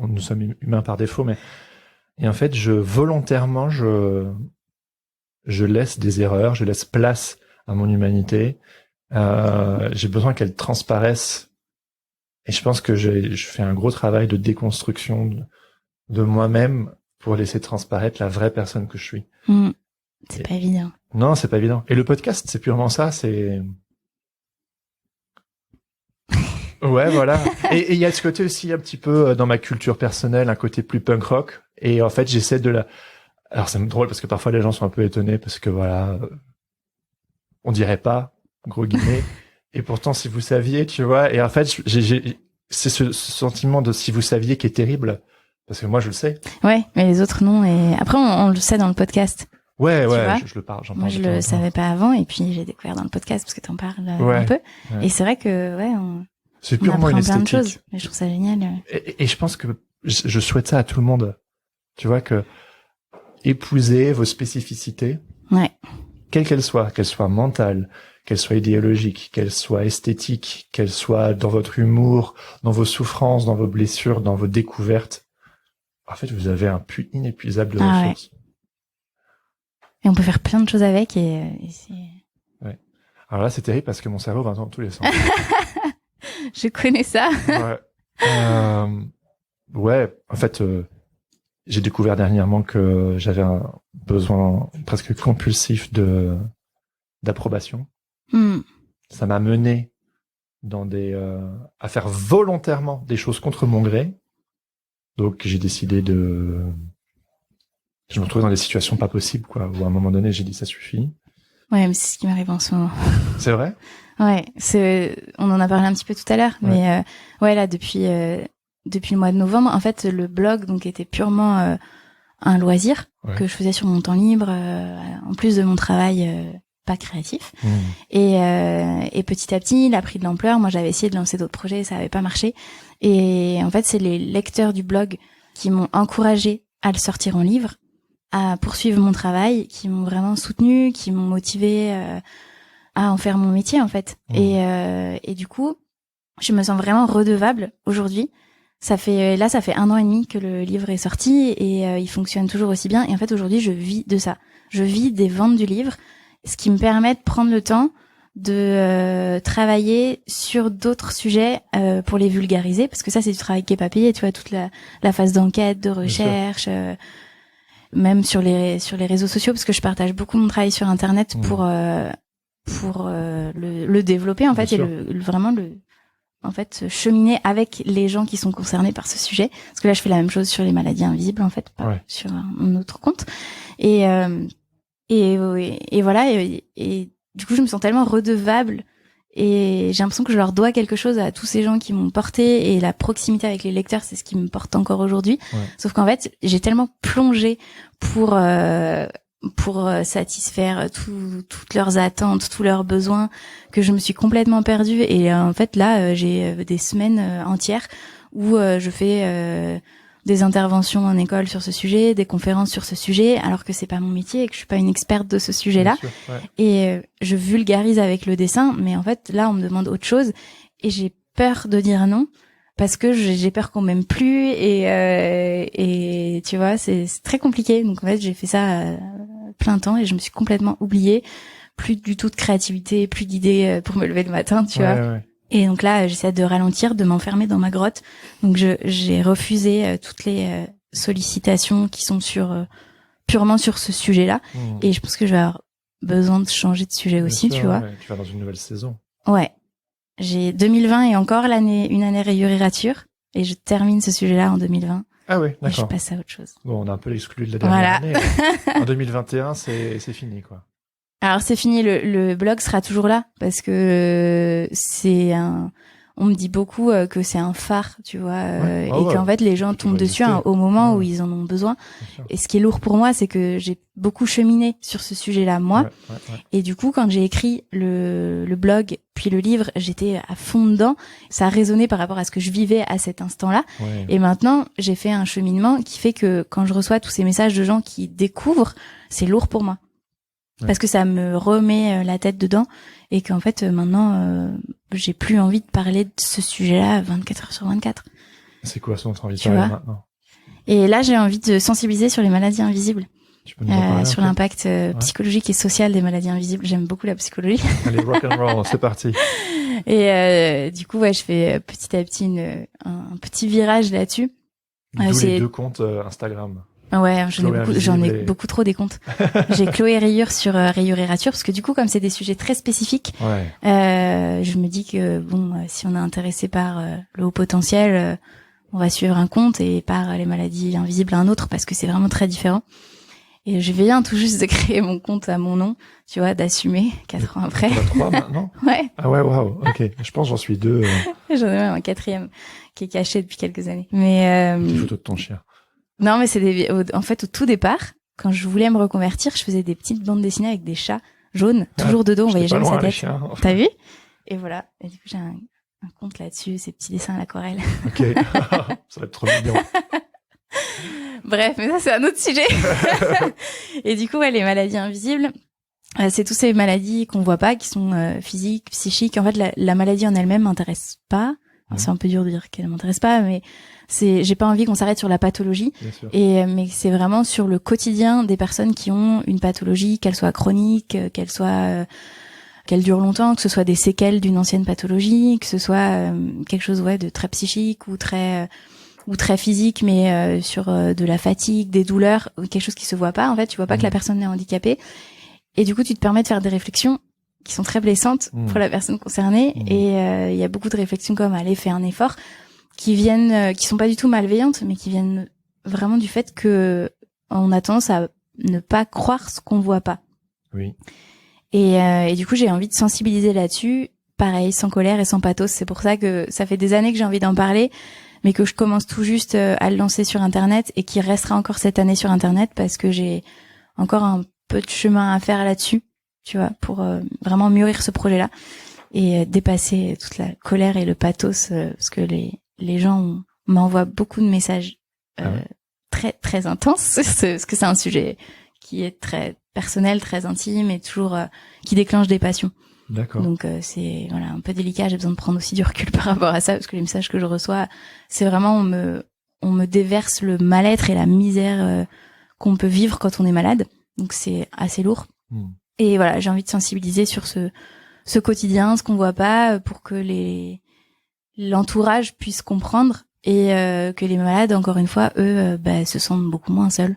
nous sommes humains par défaut. Et en fait, volontairement, je laisse des erreurs, je laisse place à mon humanité. J'ai besoin qu'elle transparaisse. Et je pense que je fais un gros travail de déconstruction de moi-même pour laisser transparaître la vraie personne que je suis. C'est pas évident. Non, c'est pas évident. Et le podcast, c'est purement ça, c'est... Ouais, voilà. Et il y a ce côté aussi un petit peu dans ma culture personnelle, un côté plus punk rock. Et en fait, j'essaie de Alors c'est drôle parce que parfois les gens sont un peu étonnés parce que voilà, on dirait pas, gros guillemets. Et pourtant, si vous saviez, tu vois. Et en fait, c'est ce sentiment de si vous saviez qui est terrible. Parce que moi, je le sais. Ouais, mais les autres non. Et après, on le sait dans le podcast. Ouais, je le parle. J'en parle. Moi, je le savais pas avant, et puis j'ai découvert dans le podcast parce que t'en parles un peu. Et c'est vrai que c'est purement une esthétique. Plein de choses, mais je trouve ça génial. Et je pense que je souhaite ça à tout le monde. Tu vois que épousez vos spécificités. Quelles qu'elles soient mentales, qu'elles soient idéologiques, qu'elles soient esthétiques, qu'elles soient dans votre humour, dans vos souffrances, dans vos blessures, dans vos découvertes. En fait, vous avez un puits inépuisable de ressources. Et on peut faire plein de choses avec et c'est... Ouais. Alors là, c'est terrible parce que mon cerveau va dans tous les sens. Je connais ça. En fait, j'ai découvert dernièrement que j'avais un besoin presque compulsif d'approbation. Ça m'a mené dans à faire volontairement des choses contre mon gré. Donc j'ai décidé je me retrouvais dans des situations pas possibles, quoi, où à un moment donné j'ai dit ça suffit. Ouais, mais c'est ce qui m'arrive en ce moment. C'est vrai? Ouais, on en a parlé un petit peu tout à l'heure, mais là depuis le mois de novembre, en fait, le blog donc était purement un loisir que je faisais sur mon temps libre, en plus de mon travail pas créatif. Et petit à petit, il a pris de l'ampleur. Moi, j'avais essayé de lancer d'autres projets, ça avait pas marché. Et en fait, c'est les lecteurs du blog qui m'ont encouragée à le sortir en livre, à poursuivre mon travail, qui m'ont vraiment soutenue, qui m'ont motivée à en faire mon métier, en fait. Et du coup, je me sens vraiment redevable aujourd'hui. Ça fait 1 an et demi que le livre est sorti et il fonctionne toujours aussi bien. Et en fait, aujourd'hui, je vis de ça. Je vis des ventes du livre, ce qui me permet de prendre le temps de travailler sur d'autres sujets pour les vulgariser, parce que ça, c'est du travail qui est pas payé, tu vois, toute la phase d'enquête, de recherche, même sur les réseaux sociaux, parce que je partage beaucoup mon travail sur Internet pour le développer, en fait, et en fait, cheminer avec les gens qui sont concernés par ce sujet. Parce que là, je fais la même chose sur les maladies invisibles, en fait, pas sur un autre compte. Et voilà. Et du coup, je me sens tellement redevable et j'ai l'impression que je leur dois quelque chose à tous ces gens qui m'ont porté, et la proximité avec les lecteurs, c'est ce qui me porte encore aujourd'hui. Sauf qu'en fait, j'ai tellement plongé pour satisfaire toutes leurs attentes, tous leurs besoins, que je me suis complètement perdue. Et en fait, là, j'ai des semaines entières où je fais des interventions en école sur ce sujet, des conférences sur ce sujet, alors que c'est pas mon métier et que je suis pas une experte de ce sujet-là. Et je vulgarise avec le dessin, mais en fait, là, on me demande autre chose et j'ai peur de dire non parce que j'ai peur qu'on m'aime plus et tu vois, c'est très compliqué. Donc en fait, j'ai fait ça plein temps et je me suis complètement oubliée. Plus du tout de créativité, plus d'idées pour me lever le matin, tu vois. Ouais. Et donc là, j'essaie de ralentir, de m'enfermer dans ma grotte. Donc j'ai refusé toutes les sollicitations qui sont purement sur ce sujet-là. Et je pense que je vais avoir besoin de changer de sujet aussi, tu vois. Ouais, tu vas dans une nouvelle saison. Ouais. J'ai 2020 et encore une année rayurirature. Et je termine ce sujet-là en 2020. Ah ouais, d'accord. Et je passe à autre chose. Bon, on a un peu l'exclu de la dernière année. En 2021, c'est fini, quoi. Alors c'est fini, le blog sera toujours là parce que on me dit beaucoup que c'est un phare, tu vois, et qu'en fait les gens tombent dessus au moment où ils en ont besoin. Et ce qui est lourd pour moi, c'est que j'ai beaucoup cheminé sur ce sujet-là, moi. Et du coup, quand j'ai écrit le blog puis le livre, j'étais à fond dedans. Ça a résonné par rapport à ce que je vivais à cet instant-là. Ouais. Et maintenant, j'ai fait un cheminement qui fait que quand je reçois tous ces messages de gens qui découvrent, c'est lourd pour moi. Parce que ça me remet la tête dedans et qu'en fait maintenant j'ai plus envie de parler de ce sujet-là 24 heures sur 24. C'est quoi son envie de parler maintenant? Et là j'ai envie de sensibiliser sur les maladies invisibles, tu peux nous en parler sur l'impact psychologique et social des maladies invisibles. J'aime beaucoup la psychologie. Allez, rock and roll, c'est parti. Et du coup je fais petit à petit un petit virage là-dessus. D'où les 2 comptes Instagram. Ouais, j'en ai beaucoup trop des comptes. J'ai Chloé Rayure sur Rayurirature parce que du coup, comme c'est des sujets très spécifiques, je me dis que bon, si on est intéressé par le haut potentiel, on va suivre un compte et par les maladies invisibles un autre parce que c'est vraiment très différent. Et je viens tout juste de créer mon compte à mon nom, tu vois, d'assumer 4 ans après. 3 maintenant. Ouais. Ah ouais, waouh. Ok. Je pense j'en suis 2. J'en ai même un 4e qui est caché depuis quelques années. Mais des photos de ton chien. Non, mais c'est en fait, au tout départ, quand je voulais me reconvertir, je faisais des petites bandes dessinées avec des chats jaunes, toujours de dos, on voyait jamais sa tête. T'as vu? Et voilà. Et du coup, j'ai un compte là-dessus, ces petits dessins à l'aquarelle. Ok. Ça va être trop mignon. Bref, mais ça, c'est un autre sujet. Et du coup, les maladies invisibles, c'est toutes ces maladies qu'on voit pas, qui sont physiques, psychiques. En fait, la maladie en elle-même m'intéresse pas. Alors, c'est un peu dur de dire qu'elle m'intéresse pas, mais j'ai pas envie qu'on s'arrête sur la pathologie. Mais c'est vraiment sur le quotidien des personnes qui ont une pathologie, qu'elle soit chronique, qu'elle dure longtemps, que ce soit des séquelles d'une ancienne pathologie, que ce soit quelque chose de très psychique ou très physique, mais sur de la fatigue, des douleurs, quelque chose qui se voit pas. En fait, tu vois pas que la personne est handicapée. Et du coup, tu te permets de faire des réflexions qui sont très blessantes pour la personne concernée. Et il y a beaucoup de réflexions comme allez, fais un effort, qui sont pas du tout malveillantes, mais qui viennent vraiment du fait que on a tendance à ne pas croire ce qu'on voit pas. Oui. Et du coup, j'ai envie de sensibiliser là-dessus. Pareil, sans colère et sans pathos. C'est pour ça que ça fait des années que j'ai envie d'en parler, mais que je commence tout juste à le lancer sur Internet et qui restera encore cette année sur Internet parce que j'ai encore un peu de chemin à faire là-dessus, tu vois, pour vraiment mûrir ce projet-là et dépasser toute la colère et le pathos parce que les gens m'envoient beaucoup de messages très très intenses parce que c'est un sujet qui est très personnel, très intime et toujours qui déclenche des passions. D'accord. Donc c'est un peu délicat, j'ai besoin de prendre aussi du recul par rapport à ça parce que les messages que je reçois, c'est vraiment on me déverse le mal-être et la misère qu'on peut vivre quand on est malade. Donc c'est assez lourd. Et voilà, j'ai envie de sensibiliser sur ce quotidien, ce qu'on voit pas pour que l'entourage puisse comprendre et que les malades, encore une fois, eux, se sentent beaucoup moins seuls.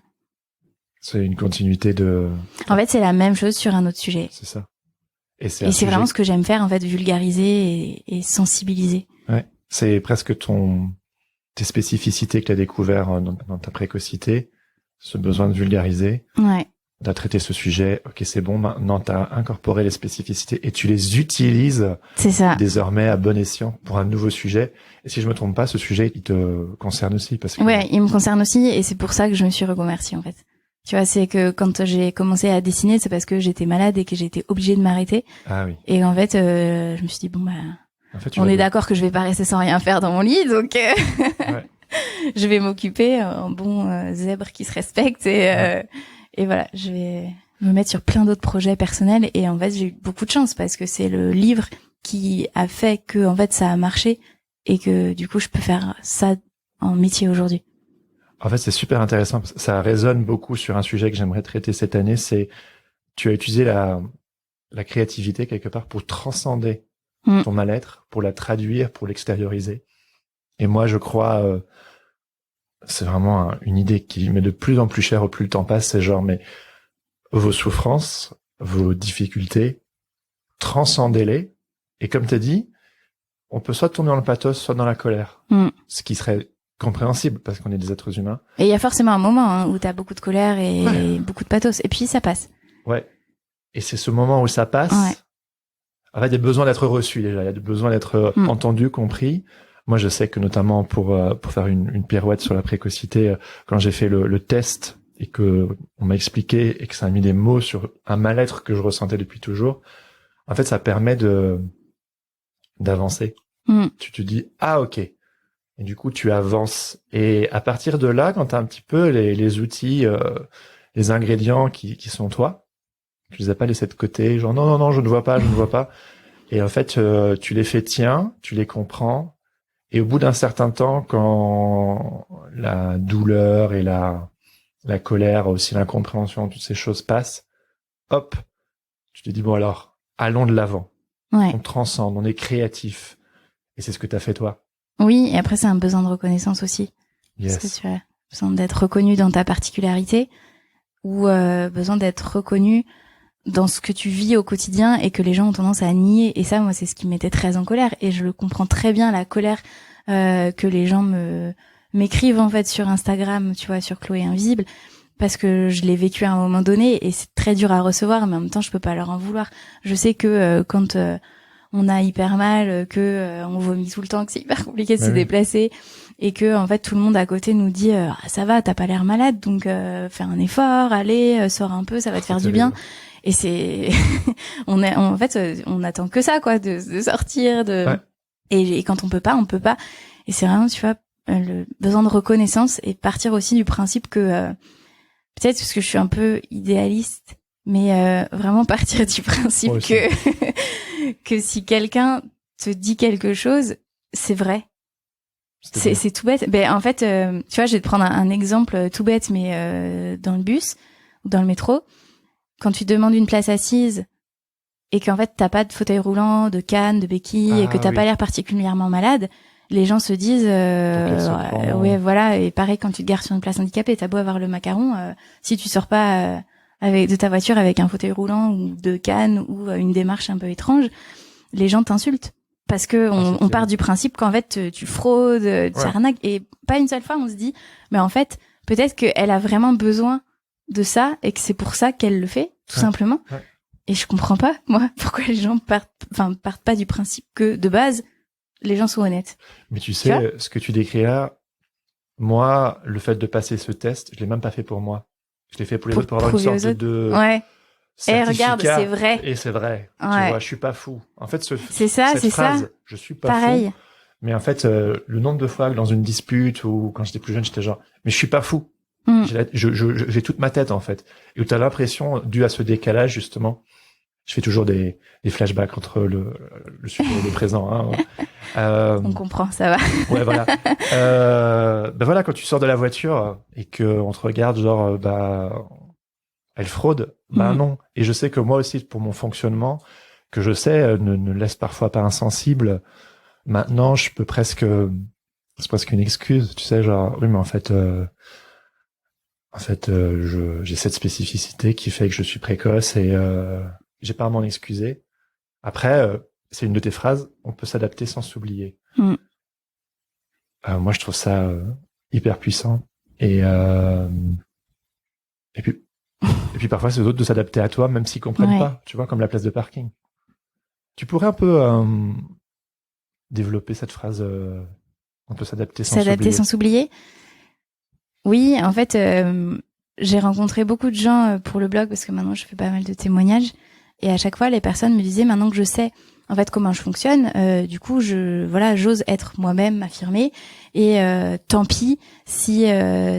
C'est une continuité de... En fait, c'est la même chose sur un autre sujet. C'est ça. Et c'est vraiment ce que j'aime faire, en fait, vulgariser et sensibiliser. Ouais. C'est presque tes spécificités que tu as découvert dans ta précocité, ce besoin de vulgariser. Ouais. T'as traité ce sujet, ok, c'est bon, maintenant t'as incorporé les spécificités et tu les utilises désormais à bon escient pour un nouveau sujet. Et si je me trompe pas, ce sujet, il te concerne aussi parce que... Ouais, il me concerne aussi et c'est pour ça que je me suis reconvertie, en fait. Tu vois, c'est que quand j'ai commencé à dessiner, c'est parce que j'étais malade et que j'étais obligée de m'arrêter. Ah oui. Et en fait, je me suis dit, en fait, on est d'accord que je vais pas rester sans rien faire dans mon lit, donc ouais. Je vais m'occuper en bon zèbre qui se respecte et voilà, je vais me mettre sur plein d'autres projets personnels et en fait, j'ai eu beaucoup de chance parce que c'est le livre qui a fait que en fait ça a marché et que du coup je peux faire ça en métier aujourd'hui. En fait, c'est super intéressant. Ça résonne beaucoup sur un sujet que j'aimerais traiter cette année. C'est, tu as utilisé la créativité quelque part pour transcender ton mal-être, pour la traduire, pour l'extérioriser. Et moi, je crois, c'est vraiment une idée qui m'est de plus en plus chère au plus le temps passe. C'est genre, mais vos souffrances, vos difficultés, transcendez-les. Et comme t'as dit, on peut soit tomber dans le pathos, soit dans la colère. Ce qui serait compréhensible parce qu'on est des êtres humains. Et il y a forcément un moment où t'as beaucoup de colère et beaucoup de pathos. Et puis ça passe. Ouais. Et c'est ce moment où ça passe. Ouais. En fait, il y a besoin d'être reçu déjà. Il y a besoin d'être entendu, compris. Moi, je sais que notamment pour faire une pirouette sur la précocité, quand j'ai fait le test et que on m'a expliqué et que ça a mis des mots sur un mal-être que je ressentais depuis toujours, en fait, ça permet d'avancer. Tu te dis, ah, ok. Et du coup, tu avances. Et à partir de là, quand tu as un petit peu les outils, les ingrédients qui sont toi, tu les as pas laissés de côté, genre non, je ne vois pas. Et en fait, tu les fais tiens, tu les comprends. Et au bout d'un certain temps, quand la douleur et la colère, aussi l'incompréhension, toutes ces choses passent, hop, tu te dis bon alors, allons de l'avant. Ouais. On transcende, on est créatif. Et c'est ce que tu as fait toi. Oui, et après c'est un besoin de reconnaissance aussi. Yes. Parce que tu as besoin d'être reconnu dans ta particularité ou besoin d'être reconnu dans ce que tu vis au quotidien et que les gens ont tendance à nier. Et ça, moi, c'est ce qui m'était très en colère. Et je comprends très bien la colère que les gens m'écrivent en fait sur Instagram, tu vois, sur Chloé Invisible, parce que je l'ai vécu à un moment donné et c'est très dur à recevoir, mais en même temps, je peux pas leur en vouloir. Je sais que quand on a hyper mal, que on vomit tout le temps, que c'est hyper compliqué de se déplacer et que en fait tout le monde à côté nous dit ça va, t'as pas l'air malade, donc fais un effort, allez, sors un peu, ça va te faire du bien. Et c'est on attend que ça quoi, de sortir, ouais. Et quand on peut pas. Et c'est vraiment, tu vois, le besoin de reconnaissance et partir aussi du principe que peut-être parce que je suis un peu idéaliste, mais vraiment partir du principe que si quelqu'un te dit quelque chose, c'est vrai. C'est tout bête. Ben en fait, tu vois, je vais te prendre un exemple tout bête, mais dans le bus ou dans le métro, quand tu demandes une place assise et qu'en fait t'as pas de fauteuil roulant, de canne, de béquille, et que t'as pas l'air particulièrement malade, les gens se disent ouais voilà. Et pareil quand tu te gares sur une place handicapée, t'as beau avoir le macaron, si tu sors pas de ta voiture avec un fauteuil roulant ou de canne ou une démarche un peu étrange, les gens t'insultent. Parce que on part du principe qu'en fait tu fraudes, tu arnaques, et pas une seule fois on se dit mais en fait peut-être qu'elle a vraiment besoin de ça et que c'est pour ça qu'elle le fait tout simplement. Ouais. Et je comprends pas moi pourquoi les gens partent pas du principe que de base les gens sont honnêtes. Mais tu sais ce que tu décris là, moi le fait de passer ce test, je l'ai même pas fait pour moi. Je l'ai fait pour les autres pour avoir une sorte de et regarde, c'est vrai. Et c'est vrai. Tu vois, je suis pas fou. En fait, cette phrase, ça. Je suis pas fou. Mais en fait, le nombre de fois que dans une dispute ou quand j'étais plus jeune, j'étais genre, mais je suis pas fou. J'ai toute ma tête, en fait. Et où t'as l'impression, dû à ce décalage, justement, je fais toujours des flashbacks entre le futur et le présent, hein. On comprend, ça va. Ouais, voilà. Ben voilà, quand tu sors de la voiture et que on te regarde, genre, elle fraude, non. Et je sais que moi aussi, pour mon fonctionnement, que je sais ne laisse parfois pas insensible. Maintenant, je peux c'est presque une excuse, tu sais, genre oui, mais en fait, j'ai cette spécificité qui fait que je suis précoce et j'ai pas à m'en excuser. Après, c'est une de tes phrases, on peut s'adapter sans s'oublier. Moi, je trouve ça hyper puissant et puis parfois c'est aux autres de s'adapter à toi, même s'ils comprennent pas, tu vois, comme la place de parking. Tu pourrais un peu développer cette phrase, on peut s'adapter sans s'oublier. S'adapter sans s'oublier. Oui, en fait, j'ai rencontré beaucoup de gens pour le blog parce que maintenant je fais pas mal de témoignages et à chaque fois les personnes me disaient maintenant que je sais en fait comment je fonctionne, du coup j'ose être moi-même, m'affirmer et tant pis si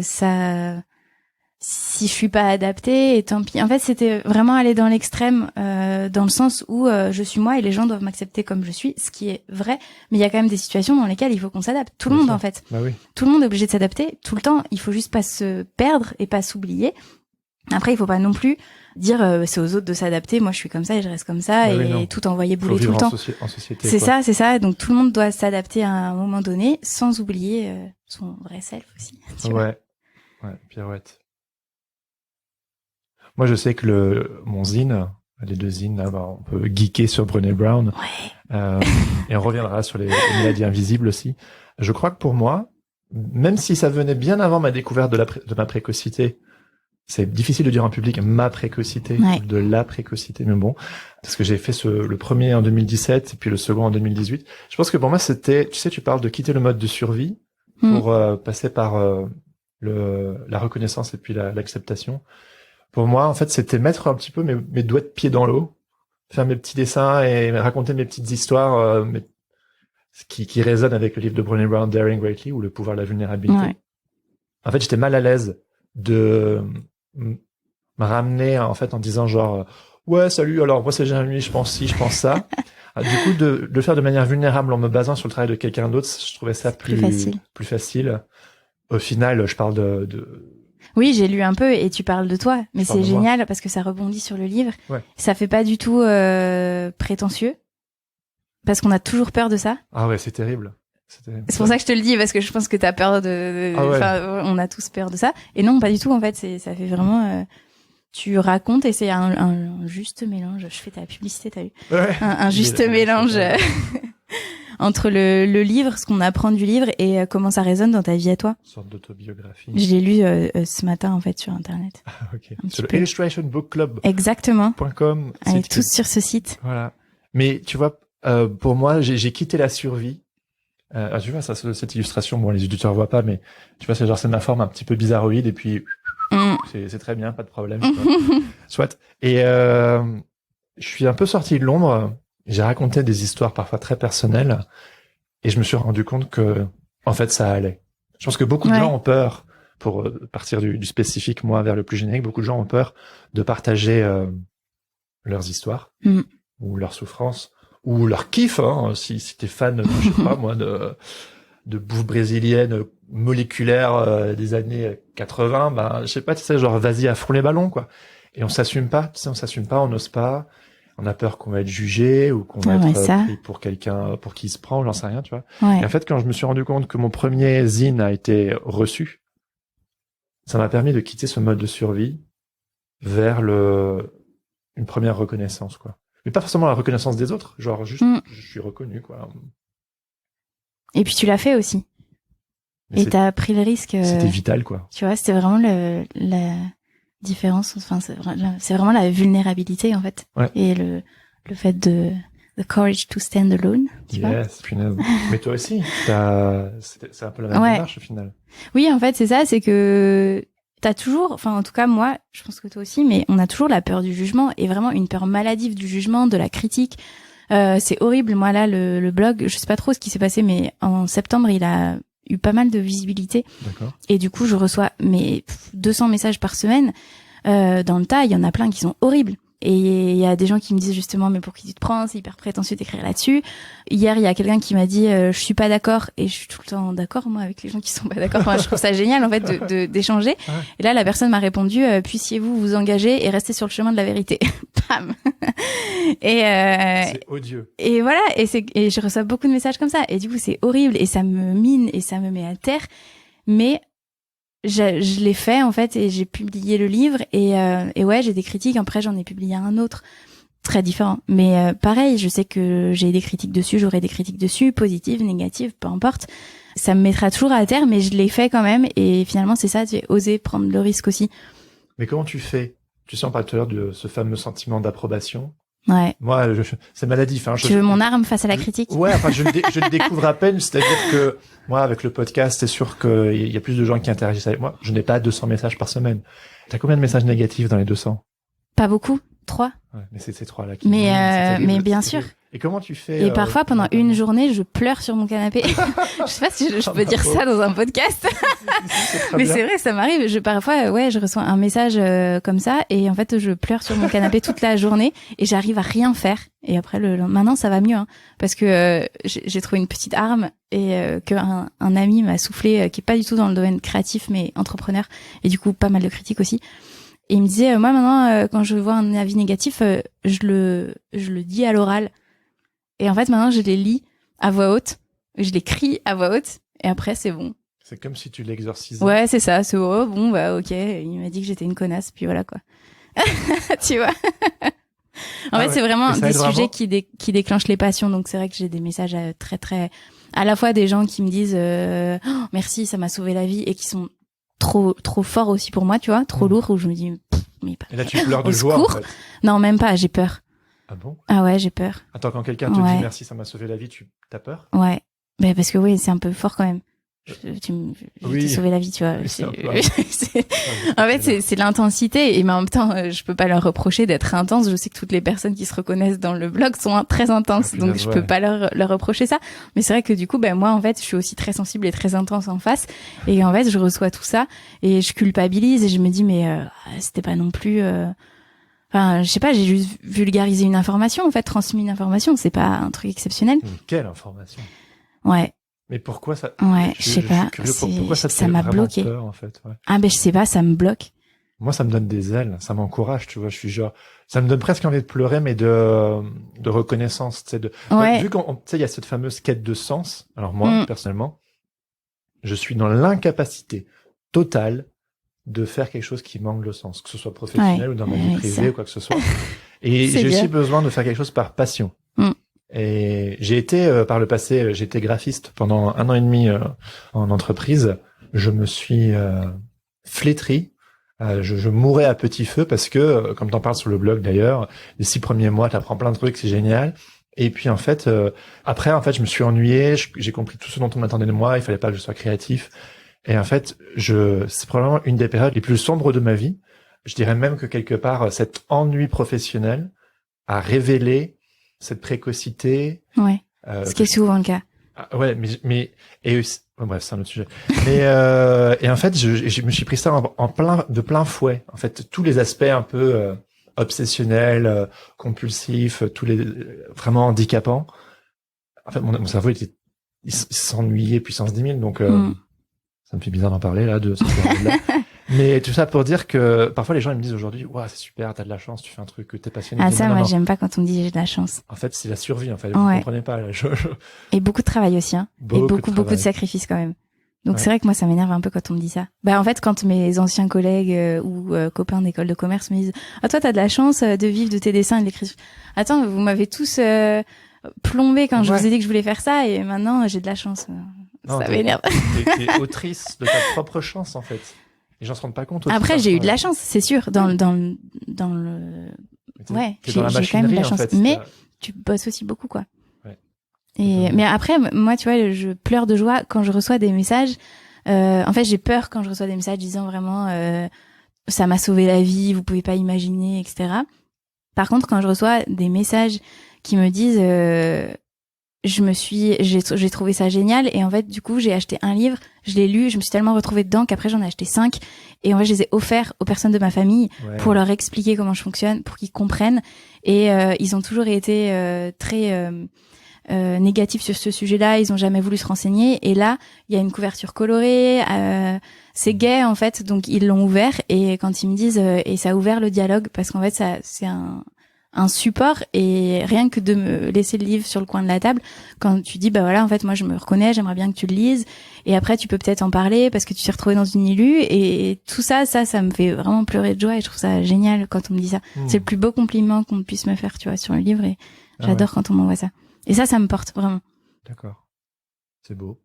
ça si je suis pas adaptée, et tant pis. En fait, c'était vraiment aller dans l'extrême, dans le sens où je suis moi et les gens doivent m'accepter comme je suis, ce qui est vrai. Mais il y a quand même des situations dans lesquelles il faut qu'on s'adapte. Tout le monde, en fait. Bah oui. Tout le monde est obligé de s'adapter tout le temps. Il faut juste pas se perdre et pas s'oublier. Après, il faut pas non plus dire c'est aux autres de s'adapter. Moi, je suis comme ça et je reste comme ça, Bah et oui, tout envoyer bouler tout le temps. En société. C'est quoi. ça. Donc tout le monde doit s'adapter à un moment donné, sans oublier son vrai self aussi. Tu vois. Ouais, pirouette. Moi, je sais que mon zine, les deux zines, là, on peut geeker sur Brené Brown. Ouais. Et on reviendra sur les maladies invisibles aussi. Je crois que pour moi, même si ça venait bien avant ma découverte de ma précocité, c'est difficile de dire en public ma précocité, Ouais. de la précocité, mais bon, parce que j'ai fait le premier en 2017 et puis le second en 2018. Je pense que pour moi, c'était, tu sais, tu parles de quitter le mode de survie pour passer par la reconnaissance et puis l'acceptation. Pour moi, en fait, c'était mettre un petit peu mes doigts de pied dans l'eau, faire mes petits dessins et raconter mes petites histoires qui résonnent avec le livre de Brené Brown, Daring Greatly, ou Le pouvoir de la vulnérabilité. Ouais. En fait, j'étais mal à l'aise de me ramener en fait en disant genre ouais salut, alors moi c'est Jérémy, je pense ci, je pense ça. Du coup, de le faire de manière vulnérable en me basant sur le travail de quelqu'un d'autre, je trouvais ça plus facile. Au final, je parle de Oui, j'ai lu un peu et tu parles de toi, mais c'est de moi. génial parce que ça rebondit sur le livre. Ouais. Ça fait pas du tout prétentieux, parce qu'on a toujours peur de ça. Ah ouais, c'est terrible. C'est pour ça que je te le dis, parce que je pense que t'as peur on a tous peur de ça. Et non, pas du tout, en fait, ça fait vraiment, tu racontes et c'est un juste mélange. Je fais ta publicité, t'as vu? Ouais. Un juste mélange entre le livre, ce qu'on apprend du livre et comment ça résonne dans ta vie à toi. Une sorte d'autobiographie. Je l'ai lu ce matin, en fait, sur Internet. Ah, ok. Sur le illustrationbookclub.com. Exactement. Allez tous sur ce site. Voilà. Mais tu vois, pour moi, j'ai quitté la survie. Tu vois, cette illustration, bon, les auditeurs voient pas, mais tu vois, c'est ma forme un petit peu bizarroïde, et puis c'est très bien, pas de problème. Soit. Et je suis un peu sorti de l'ombre. J'ai raconté des histoires parfois très personnelles, et je me suis rendu compte que, en fait, ça allait. Je pense que beaucoup de gens ont peur, pour partir du spécifique, moi, vers le plus générique, beaucoup de gens ont peur de partager leurs histoires, ou leurs souffrances, ou leur kiff, hein, si t'es fan, je sais pas moi, de bouffe brésilienne moléculaire des années 80, ben je sais pas, tu sais, genre vas-y à fond les ballons, quoi. Et on s'assume pas, tu sais, on n'ose pas, on a peur qu'on va être jugé ou qu'on va être pris pour quelqu'un pour qui il se prend, j'en sais rien, tu vois. Ouais. Et en fait, quand je me suis rendu compte que mon premier zine a été reçu, ça m'a permis de quitter ce mode de survie vers une première reconnaissance, quoi. Mais pas forcément la reconnaissance des autres, genre juste je suis reconnu, quoi. Et puis tu l'as fait aussi. Mais et t'as pris le risque. C'était vital, quoi. Tu vois, c'était vraiment la différence. Enfin, c'est vraiment la vulnérabilité, en fait. Ouais. Et le fait the courage to stand alone. Tu vois. Punaise. Mais toi aussi, c'est un peu la même démarche au final. Oui, en fait, c'est ça, c'est que t'as toujours, enfin en tout cas moi, je pense que toi aussi, mais on a toujours la peur du jugement et vraiment une peur maladive du jugement, de la critique. C'est horrible. Moi là, le blog, je sais pas trop ce qui s'est passé, mais en septembre, il a eu pas mal de visibilité. D'accord. Et du coup, je reçois 200 messages par semaine. Dans le tas, il y en a plein qui sont horribles. Et il y a des gens qui me disent justement, mais pour qui tu te prends, c'est hyper prétentieux d'écrire là-dessus. Hier, il y a quelqu'un qui m'a dit, je suis pas d'accord, et je suis tout le temps d'accord, moi, avec les gens qui sont pas d'accord. Enfin, je trouve ça génial, en fait, d'échanger. Ouais. Et là, la personne m'a répondu, puissiez-vous vous engager et rester sur le chemin de la vérité. Pam! Et c'est odieux. Et voilà, et je reçois beaucoup de messages comme ça. Et du coup, c'est horrible, et ça me mine, et ça me met à terre. Mais je l'ai fait en fait et j'ai publié le livre et ouais, j'ai des critiques. Après j'en ai publié un autre très différent, mais pareil, je sais que j'ai des critiques dessus, j'aurai des critiques dessus, positives, négatives, peu importe, ça me mettra toujours à terre, mais je l'ai fait quand même. Et finalement c'est ça, j'ai osé prendre le risque aussi. Mais comment tu fais? Tu sais, on parlait tout à l'heure de ce fameux sentiment d'approbation. Ouais. Moi, c'est maladif. Hein. Tu veux mon arme face à la critique? Ouais, enfin, je le découvre à peine. C'est-à-dire que moi, avec le podcast, c'est sûr qu'il y a plus de gens qui interagissent avec moi. Je n'ai pas 200 messages par semaine. T'as combien de messages négatifs dans les 200? Pas beaucoup. 3. Ouais, mais c'est ces 3 là. Mais bien sûr. Et comment tu fais Et parfois, pendant une journée, je pleure sur mon canapé. Je sais pas si je peux dire ça dans un podcast. Mais c'est vrai, ça m'arrive. Parfois, je reçois un message comme ça, et en fait, je pleure sur mon canapé toute la journée, et j'arrive à rien faire. Et après, maintenant, ça va mieux, hein, parce que j'ai trouvé une petite arme, et qu'un ami m'a soufflé, qui est pas du tout dans le domaine créatif, mais entrepreneur, et du coup, pas mal de critiques aussi. Et il me disait, moi maintenant, quand je vois un avis négatif, je le dis à l'oral. Et en fait, maintenant, je les lis à voix haute, je les crie à voix haute, et après, c'est bon. C'est comme si tu l'exorcisais. Ouais, c'est ça. C'est bon, bah ok. Il m'a dit que j'étais une connasse, puis voilà quoi. Tu vois. En fait, c'est vraiment des sujets qui déclenchent les passions. Donc c'est vrai que j'ai des messages très très, à la fois des gens qui me disent oh, merci, ça m'a sauvé la vie, et qui sont trop forts aussi pour moi, tu vois, trop lourds, où je me dis mais pas. Et là, tu pleures de joie. En fait. Non, même pas. J'ai peur. Ah bon? Ah ouais, j'ai peur. Attends, quand quelqu'un te dit merci, ça m'a sauvé la vie, t'as peur? Ouais. Mais parce que oui, c'est un peu fort quand même. Je t'ai sauvé la vie, tu vois. En fait, c'est l'intensité, et mais en même temps, je peux pas leur reprocher d'être intense. Je sais que toutes les personnes qui se reconnaissent dans le blog sont très intenses, donc je peux pas leur reprocher ça. Mais c'est vrai que du coup, moi, en fait, je suis aussi très sensible et très intense en face, et en fait, je reçois tout ça, et je culpabilise, et je me dis, mais c'était pas non plus. Enfin, je sais pas, j'ai juste vulgarisé une information, en fait, transmis une information. C'est pas un truc exceptionnel. Mais quelle information? Ouais. Mais pourquoi ça? Ouais, je sais pas. Pourquoi ça m'a bloqué. Peur, en fait, ouais. Ah je sais pas, ça me bloque. Moi, ça me donne des ailes, ça m'encourage, tu vois. Je suis genre, ça me donne presque envie de pleurer, mais de reconnaissance, tu sais. Ouais. Vu qu'on, tu sais, il y a cette fameuse quête de sens. Alors moi, personnellement, je suis dans l'incapacité totale de faire quelque chose qui manque de sens, que ce soit professionnel ou dans ma vie privée ou quoi que ce soit. Et j'ai aussi besoin de faire quelque chose par passion. Et j'ai été, par le passé, j'étais graphiste pendant 1 an et demi en entreprise. Je me suis flétri. Je mourais à petit feu parce que, comme t'en parles sur le blog d'ailleurs, les 6 premiers mois, t'apprends plein de trucs, c'est génial. Et puis en fait, après, je me suis ennuyé. J'ai compris tout ce dont on m'attendait de moi. Il fallait pas que je sois créatif. Et en fait, c'est probablement une des périodes les plus sombres de ma vie. Je dirais même que quelque part, cet ennui professionnel a révélé cette précocité. Ouais. Ce qui est souvent le cas. Ouais, bref, c'est un autre sujet. Mais et en fait, je me suis pris ça de plein fouet. En fait, tous les aspects un peu obsessionnels, compulsifs, tous les vraiment handicapants. En fait, mon cerveau il s'ennuyait puissance 10 000, donc ça me fait bizarre d'en parler là de cette période-là. Mais tout ça pour dire que parfois les gens ils me disent aujourd'hui, waouh, c'est super, t'as de la chance, tu fais un truc que t'es passionné. Ah ça, moi j'aime pas quand on me dit j'ai de la chance. En fait, c'est la survie. En fait, vous comprenez pas. Là, Et beaucoup de travail aussi, hein. Et beaucoup de sacrifices quand même. Donc c'est vrai que moi ça m'énerve un peu quand on me dit ça. En fait, quand mes anciens collègues ou copains d'école de commerce me disent, ah toi t'as de la chance de vivre de tes dessins et de l'écriture. Attends, vous m'avez tous plombé quand je vous ai dit que je voulais faire ça, et maintenant j'ai de la chance. Non, ça m'énerve. T'es autrice de ta propre chance en fait. Les gens se rendent pas compte. Après, j'ai eu de la chance, c'est sûr, dans le. Ouais, j'ai quand même de la chance. En fait, mais tu bosses aussi beaucoup, quoi. Ouais. Mais après, moi, tu vois, je pleure de joie quand je reçois des messages. En fait, j'ai peur quand je reçois des messages disant vraiment, ça m'a sauvé la vie, vous pouvez pas imaginer, etc. Par contre, quand je reçois des messages qui me disent, j'ai trouvé ça génial, et en fait du coup j'ai acheté un livre, je l'ai lu, je me suis tellement retrouvée dedans qu'après j'en ai acheté 5, et en fait je les ai offerts aux personnes de ma famille pour leur expliquer comment je fonctionne, pour qu'ils comprennent, et ils ont toujours été très négatifs sur ce sujet-là, ils ont jamais voulu se renseigner, et là il y a une couverture colorée, c'est gay en fait, donc ils l'ont ouvert, et quand ils me disent et ça a ouvert le dialogue, parce qu'en fait ça c'est un support, et rien que de me laisser le livre sur le coin de la table, quand tu dis voilà, en fait moi je me reconnais, j'aimerais bien que tu le lises, et après tu peux peut-être en parler parce que tu t'es retrouvé dans une illue, et tout ça me fait vraiment pleurer de joie, et je trouve ça génial quand on me dit ça. C'est le plus beau compliment qu'on puisse me faire, tu vois, sur le livre, et j'adore quand on m'envoie ça, et ça me porte vraiment. D'accord, c'est beau.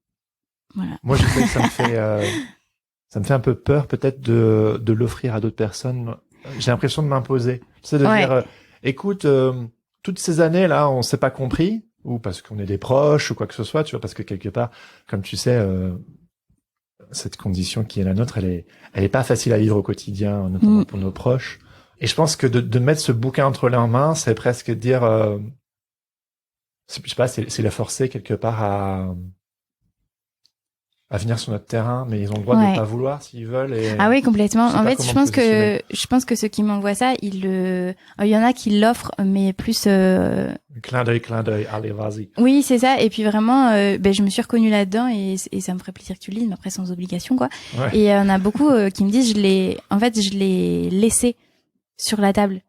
Voilà. Moi je sais que ça me fait un peu peur peut-être de l'offrir à d'autres personnes. J'ai l'impression de m'imposer, tu sais, de dire écoute, toutes ces années là, on s'est pas compris, ou parce qu'on est des proches ou quoi que ce soit, tu vois, parce que quelque part, comme tu sais, cette condition qui est la nôtre, elle est pas facile à vivre au quotidien, notamment pour nos proches. Et je pense que de mettre ce bouquin entre leurs mains, c'est presque dire je sais pas, c'est la forcer quelque part à venir sur notre terrain, mais ils ont le droit de pas vouloir s'ils veulent. Et ah oui, complètement. En fait, je pense que ceux qui m'envoient ça, il y en a qui l'offrent, mais plus clin d'œil, allez, vas-y. Oui, c'est ça. Et puis vraiment, je me suis reconnue là-dedans et ça me ferait plaisir que tu le lises, mais après sans obligation, quoi. Ouais. Et il y en a beaucoup qui me disent, je l'ai laissé sur la table.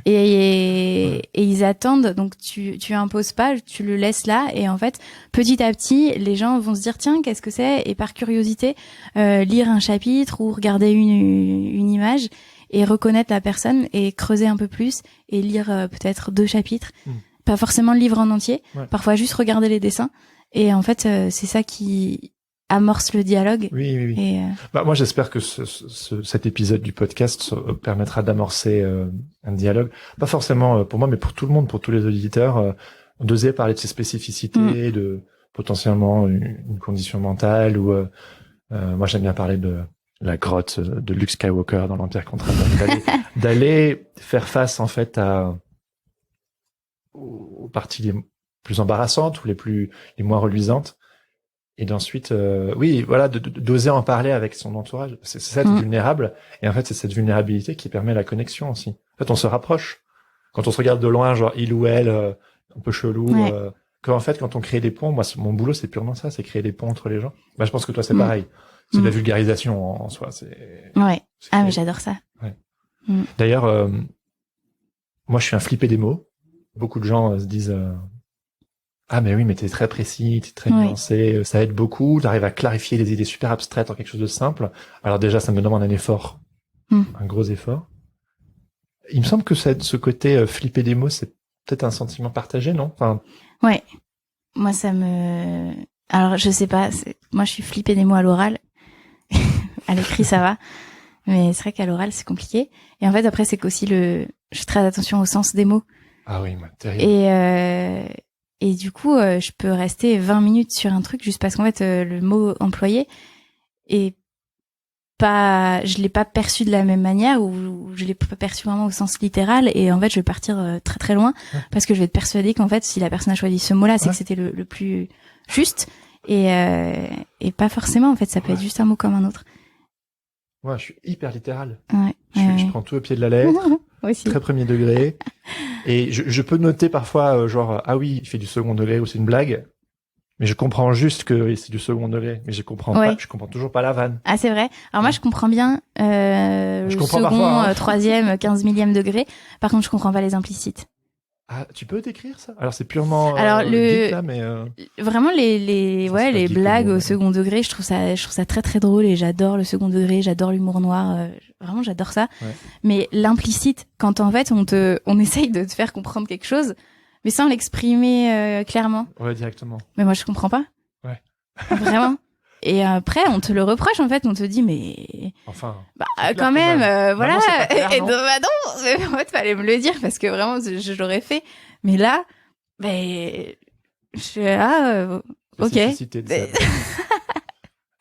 Et ils attendent, donc tu imposes pas, tu le laisses là, et en fait petit à petit les gens vont se dire tiens, qu'est-ce que c'est, et par curiosité lire un chapitre ou regarder une image et reconnaître la personne et creuser un peu plus et lire peut-être 2 chapitres, pas forcément le livre en entier, parfois juste regarder les dessins, et en fait c'est ça qui amorce le dialogue. Oui. Et moi, j'espère que cet épisode du podcast permettra d'amorcer un dialogue. Pas forcément pour moi, mais pour tout le monde, pour tous les auditeurs. D'oser parler de ses spécificités, de potentiellement une condition mentale. Ou moi, j'aime bien parler de la grotte de Luke Skywalker dans l'Empire contre-attaque. D'aller faire face en fait aux parties les plus embarrassantes ou les moins reluisantes. Et d'ensuite, d'oser en parler avec son entourage. C'est ça, être vulnérable. Et en fait, c'est cette vulnérabilité qui permet la connexion aussi. En fait, on se rapproche. Quand on se regarde de loin, genre il ou elle, un peu chelou. En fait, quand on crée des ponts, moi, mon boulot, c'est purement ça, c'est créer des ponts entre les gens. Je pense que toi, c'est pareil. C'est de la vulgarisation en soi. Mais j'adore ça. Ouais. D'ailleurs, moi, je suis un flippé des mots. Beaucoup de gens se disent... Ah mais oui, mais t'es très précis, t'es très nuancé, ça aide beaucoup, t'arrives à clarifier des idées super abstraites en quelque chose de simple. Alors déjà, ça me demande un effort, un gros effort. Il me semble que ce côté flipper des mots, c'est peut-être un sentiment partagé, non? Enfin... Ouais. Moi, alors je sais pas, moi je suis flippée des mots à l'oral. À l'écrit, ça va. Mais c'est vrai qu'à l'oral, c'est compliqué. Et en fait, après, c'est qu'aussi je fais très attention au sens des mots. Ah oui, terrible. Et du coup, je peux rester 20 minutes sur un truc juste parce qu'en fait, le mot employé je l'ai pas perçu de la même manière, ou je l'ai pas perçu vraiment au sens littéral, et en fait, je vais partir très très loin parce que je vais être persuadée qu'en fait, si la personne a choisi ce mot-là, c'est que c'était le plus juste, et pas forcément, en fait, ça peut être juste un mot comme un autre. Ouais, je suis hyper littéral. Je prends tout au pied de la lettre. Aussi. Très premier degré. Et je peux noter parfois, ah oui, il fait du second degré ou c'est une blague. Mais je comprends juste que c'est du second degré. Mais je comprends toujours pas la vanne. Ah, c'est vrai. Alors moi, je comprends bien, second, troisième, 15 millième degré. Par contre, je comprends pas les implicites. Ah, tu peux décrire ça? Alors c'est purement geek, là, mais vraiment les blagues au second degré, je trouve ça très très drôle, et j'adore le second degré, j'adore l'humour noir, vraiment j'adore ça. Mais l'implicite, quand en fait on essaye de te faire comprendre quelque chose, mais sans l'exprimer clairement. Ouais, directement. Mais moi je comprends pas. Ouais. Vraiment. Et après, on te le reproche, en fait, on te dit, mais... Enfin... quand même, voilà. Clair, et donc, non, en fait, fallait me le dire, parce que vraiment, je l'aurais fait. Mais là, je suis là, ok.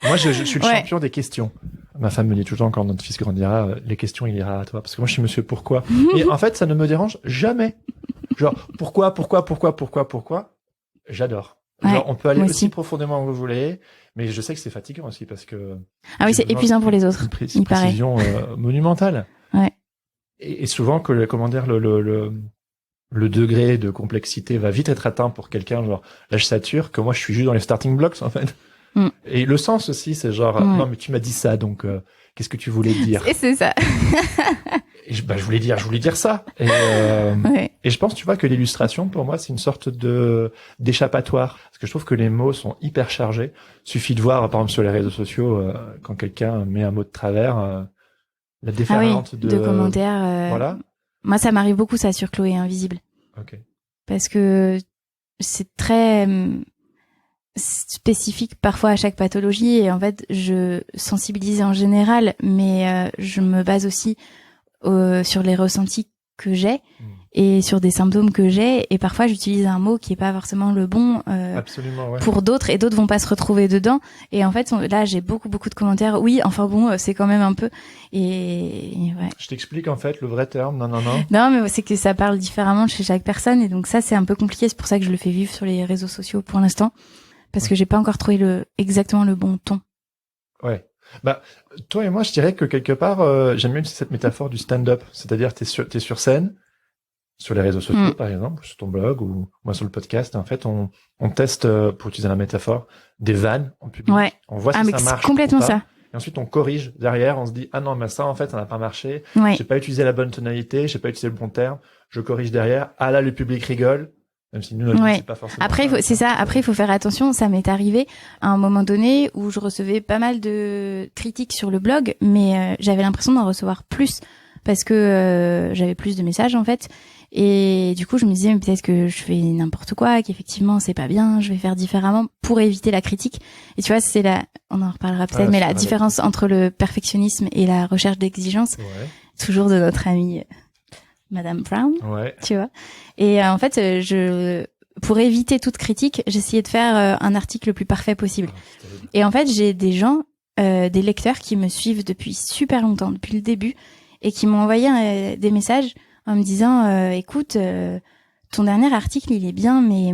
Moi, je suis le champion des questions. Ma femme me dit tout le temps, quand notre fils grandira, les questions, il ira à toi. Parce que moi, je suis monsieur pourquoi. Et en fait, ça ne me dérange jamais. Genre, pourquoi? J'adore. Genre, on peut aller aussi profondément où vous voulez, mais je sais que c'est fatigant aussi parce que... Ah oui, c'est épuisant pour les autres, une précision monumentale. Ouais. Et souvent, le degré de complexité va vite être atteint pour quelqu'un, genre, là, je sature, que moi, je suis juste dans les starting blocks, en fait. Et le sens aussi, c'est genre, non, mais tu m'as dit ça, donc, qu'est-ce que tu voulais dire? C'est ça. Et je voulais dire ça. Et, et je pense, tu vois, que l'illustration, pour moi, c'est une sorte d'échappatoire. Parce que je trouve que les mots sont hyper chargés. Suffit de voir, par exemple, sur les réseaux sociaux, quand quelqu'un met un mot de travers, la déferlante de commentaires. Voilà. Moi, ça m'arrive beaucoup, ça, sur Chloé Invisible. Ok. Parce que c'est très spécifique parfois à chaque pathologie, et en fait, je sensibilise en général, mais je me base aussi sur les ressentis que j'ai. et sur des symptômes que j'ai, et parfois j'utilise un mot qui est pas forcément le bon Absolument, ouais. pour d'autres, et d'autres vont pas se retrouver dedans. Et en fait, là, j'ai beaucoup de commentaires. Oui, enfin bon, c'est quand même un peu. Et ouais. Je t'explique en fait le vrai terme. Non. Non, mais c'est que ça parle différemment chez chaque personne, et donc ça, c'est un peu compliqué. C'est pour ça que je le fais vivre sur les réseaux sociaux pour l'instant, parce que j'ai pas encore trouvé exactement le bon ton. Ouais. Bah, toi et moi, je dirais que quelque part, j'aime bien cette métaphore du stand-up. C'est-à-dire, t'es sur scène, sur les réseaux sociaux, par exemple, sur ton blog ou moi sur le podcast. Et en fait, on teste, pour utiliser la métaphore, des vannes en public. Ouais. On voit si ça marche. C'est complètement ou pas. ça. Et ensuite, on corrige derrière. On se dit, ah non, mais ça, en fait, ça n'a pas marché. Ouais. J'ai pas utilisé la bonne tonalité. J'ai pas utilisé le bon terme. Je corrige derrière. Ah là, le public rigole. Même si nous, notre but, c'est pas forcément. Après, c'est ça. Après, il faut faire attention. Ça m'est arrivé à un moment donné où je recevais pas mal de critiques sur le blog, mais j'avais l'impression d'en recevoir plus parce que j'avais plus de messages, en fait. Et du coup, je me disais, mais peut-être que je fais n'importe quoi, qu'effectivement, c'est pas bien, je vais faire différemment pour éviter la critique. Et tu vois, on en reparlera peut-être, mais la différence entre le perfectionnisme et la recherche d'exigence, toujours de notre amie Madame Brown, tu vois. Et en fait, pour éviter toute critique, j'essayais de faire un article le plus parfait possible. Et en fait, j'ai des gens, des lecteurs qui me suivent depuis super longtemps, depuis le début, et qui m'ont envoyé des messages en me disant écoute, ton dernier article il est bien, mais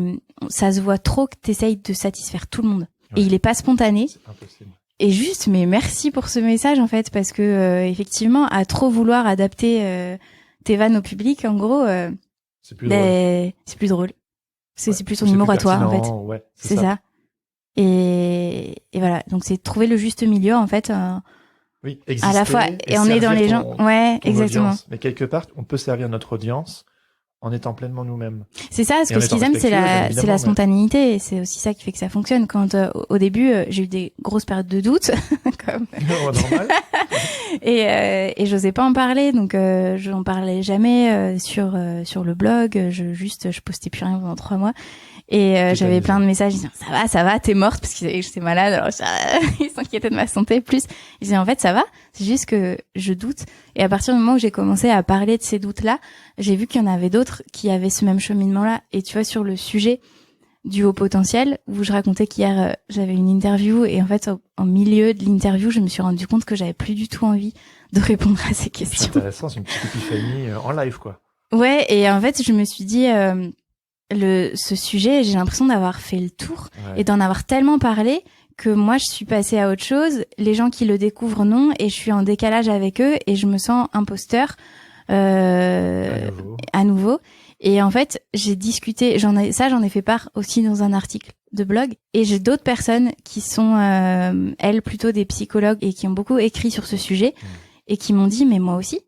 ça se voit trop que t'essayes de satisfaire tout le monde, et il est pas spontané. C'est impossible. Et juste, mais merci pour ce message en fait, parce que effectivement, à trop vouloir adapter tes vannes au public, en gros, c'est plus drôle. C'est plus drôle. C'est plus ton humour à toi en fait. Ouais, c'est ça. Et voilà, donc c'est trouver le juste milieu en fait. Oui, exister, à la fois, et on est dans les gens. Ouais, exactement. Audience. Mais quelque part, on peut servir notre audience en étant pleinement nous-mêmes. C'est ça, parce que ce qu'ils aiment, c'est la spontanéité, et c'est aussi ça qui fait que ça fonctionne. Quand au début, j'ai eu des grosses périodes de doute, comme normal. et j'osais pas en parler, donc je n'en parlais jamais sur le blog. Je postais plus rien pendant 3 mois. Et j'avais plein de messages disant ça va, t'es morte, parce qu'ils savaient que j'étais malade, alors ils s'inquiétaient de ma santé plus. Ils disaient en fait ça va, c'est juste que je doute. Et à partir du moment où j'ai commencé à parler de ces doutes-là, j'ai vu qu'il y en avait d'autres qui avaient ce même cheminement-là. Et tu vois, sur le sujet du haut potentiel, où je racontais qu'hier j'avais une interview, et en fait en milieu de l'interview, je me suis rendu compte que j'avais plus du tout envie de répondre à ces questions. C'est intéressant, c'est une petite épiphanie en live quoi. Ouais, et en fait je me suis dit ce sujet, j'ai l'impression d'avoir fait le tour et d'en avoir tellement parlé que moi je suis passée à autre chose. Les gens qui le découvrent non, et je suis en décalage avec eux, et je me sens imposteur à nouveau. Et en fait, j'ai discuté, j'en ai fait part aussi dans un article de blog, et j'ai d'autres personnes qui sont elles plutôt des psychologues et qui ont beaucoup écrit sur ce sujet et qui m'ont dit mais moi aussi.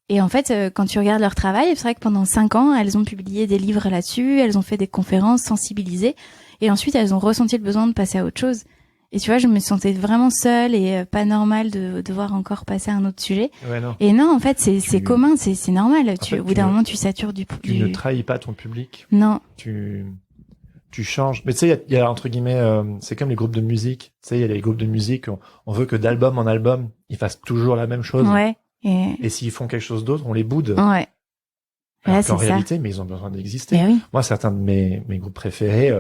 Et en fait, quand tu regardes leur travail, c'est vrai que pendant 5 ans, elles ont publié des livres là-dessus, elles ont fait des conférences sensibilisées, et ensuite elles ont ressenti le besoin de passer à autre chose. Et tu vois, je me sentais vraiment seule et pas normal de devoir encore passer à un autre sujet. Ouais, non. Et non, en fait, c'est commun, c'est normal. Au bout d'un moment, tu satures du... Tu ne trahis pas ton public. Non. Tu changes. Mais tu sais, il y a entre guillemets, c'est comme les groupes de musique. Tu sais, il y a les groupes de musique, on veut que d'album en album, ils fassent toujours la même chose. Ouais. Et s'ils font quelque chose d'autre, on les boude. Ouais. Alors qu'en réalité, mais ils ont besoin d'exister. Oui. Moi, certains de mes groupes préférés,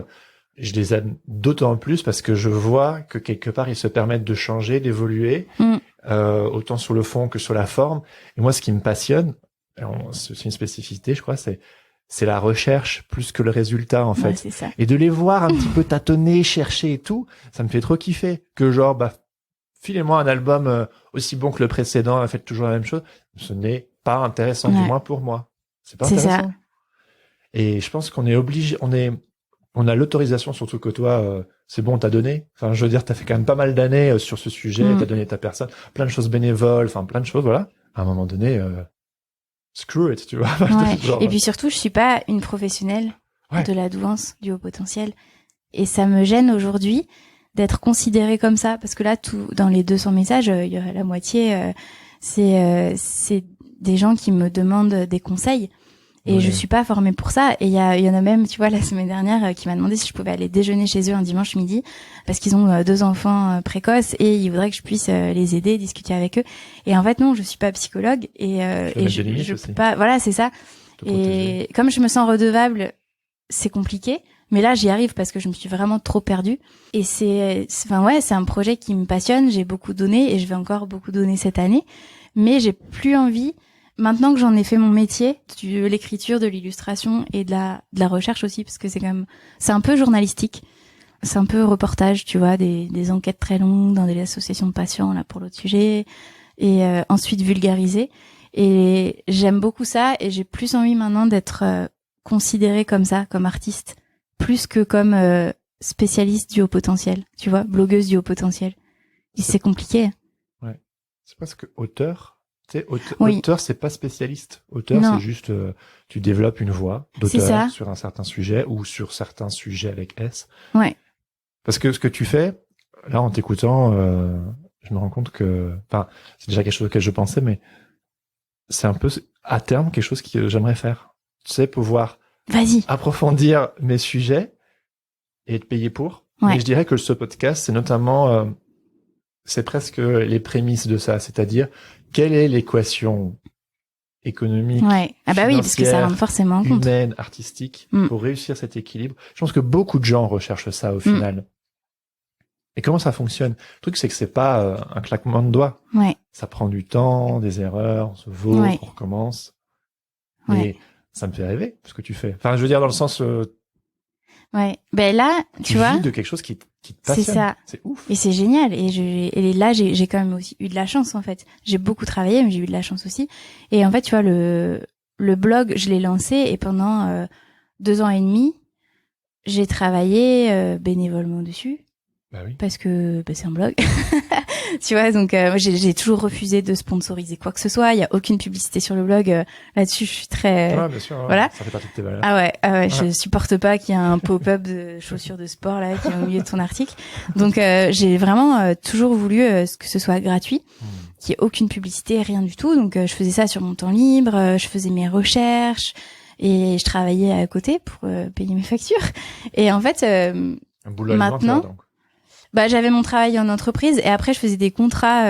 je les aime d'autant plus parce que je vois que quelque part, ils se permettent de changer, d'évoluer, autant sur le fond que sur la forme. Et moi, ce qui me passionne, c'est une spécificité, je crois, c'est la recherche plus que le résultat, en fait. Ouais, c'est ça. Et de les voir un petit peu tâtonner, chercher et tout, ça me fait trop kiffer. Que genre, filez-moi un album aussi bon que le précédent, faites toujours la même chose. Ce n'est pas intéressant, du moins pour moi. C'est pas intéressant. Ça. Et je pense qu'on est obligé, on a l'autorisation, surtout que toi, c'est bon, t'as donné. Enfin, je veux dire, t'as fait quand même pas mal d'années sur ce sujet, t'as donné ta personne, plein de choses bénévoles, enfin, plein de choses, voilà. À un moment donné, screw it, tu vois. Ouais. Genre, et puis surtout, je suis pas une professionnelle de la douance, du haut potentiel. Et ça me gêne aujourd'hui d'être considérée comme ça, parce que là, dans les 200 messages, il y a la moitié, c'est des gens qui me demandent des conseils, et je suis pas formée pour ça. Et il y en a même, tu vois, la semaine dernière, qui m'a demandé si je pouvais aller déjeuner chez eux un dimanche midi, parce qu'ils ont 2 enfants précoces, et ils voudraient que je puisse les aider, discuter avec eux. Et en fait, non, je suis pas psychologue, et je peux pas. Voilà, c'est ça. te protéger. Et comme je me sens redevable, c'est compliqué. Mais là, j'y arrive parce que je me suis vraiment trop perdue. Et c'est un projet qui me passionne. J'ai beaucoup donné et je vais encore beaucoup donner cette année. Mais j'ai plus envie, maintenant que j'en ai fait mon métier, de l'écriture, de l'illustration et de la recherche aussi, parce que c'est un peu journalistique. C'est un peu reportage, tu vois, des enquêtes très longues dans des associations de patients, là, pour l'autre sujet. Et ensuite vulgariser. Et j'aime beaucoup ça et j'ai plus envie maintenant d'être considérée comme ça, comme artiste, plus que comme spécialiste du haut potentiel, tu vois, blogueuse du haut potentiel. Et c'est compliqué. Ouais. C'est parce que auteur, tu sais, Oui. auteur, c'est pas spécialiste. Auteur, Non. c'est juste, tu développes une voix C'est ça. d'auteur sur un certain sujet ou sur certains sujets avec S. Ouais. Parce que ce que tu fais, là, en t'écoutant, je me rends compte que, enfin, c'est déjà quelque chose auquel je pensais, mais c'est un peu, à terme, quelque chose que j'aimerais faire. Tu sais, pouvoir Vas-y. approfondir mes sujets et être payé pour. Ouais. Mais je dirais que ce podcast, c'est notamment, c'est presque les prémices de ça. C'est-à-dire, quelle est l'équation économique, Ouais. Ah bah oui, parce que ça financière, rentre forcément en compte. humaine, artistique, pour réussir cet équilibre. Je pense que beaucoup de gens recherchent ça au final. Et comment ça fonctionne? Le truc, c'est que c'est pas un claquement de doigts. Ouais. Ça prend du temps, des erreurs, on se vaut, Ouais. on recommence. Ouais. Et ça me fait rêver, ce que tu fais. Enfin, je veux dire, dans le sens, Ouais. Ben là, tu vois. vis de quelque chose qui te passionne. C'est ça. C'est ouf. Et c'est génial. Et là, j'ai quand même aussi eu de la chance, en fait. J'ai beaucoup travaillé, mais j'ai eu de la chance aussi. Et en fait, tu vois, le blog, je l'ai lancé et pendant 2 ans et demi, j'ai travaillé bénévolement dessus. Bah oui. Parce que c'est un blog. Tu vois, donc j'ai toujours refusé de sponsoriser quoi que ce soit. Il y a aucune publicité sur le blog. Là-dessus, je suis très... Ouais, bien sûr. Ouais. Voilà. Ça fait partie de tes valeurs. Ah ouais, je supporte pas qu'il y ait un pop-up de chaussures de sport là qui est au milieu de ton article. Donc j'ai vraiment toujours voulu que ce soit gratuit, qu'il y ait aucune publicité, rien du tout. Donc je faisais ça sur mon temps libre, je faisais mes recherches et je travaillais à côté pour payer mes factures. Et en fait, Un boulot maintenant, alimentaire, donc. bah j'avais mon travail en entreprise et après je faisais des contrats.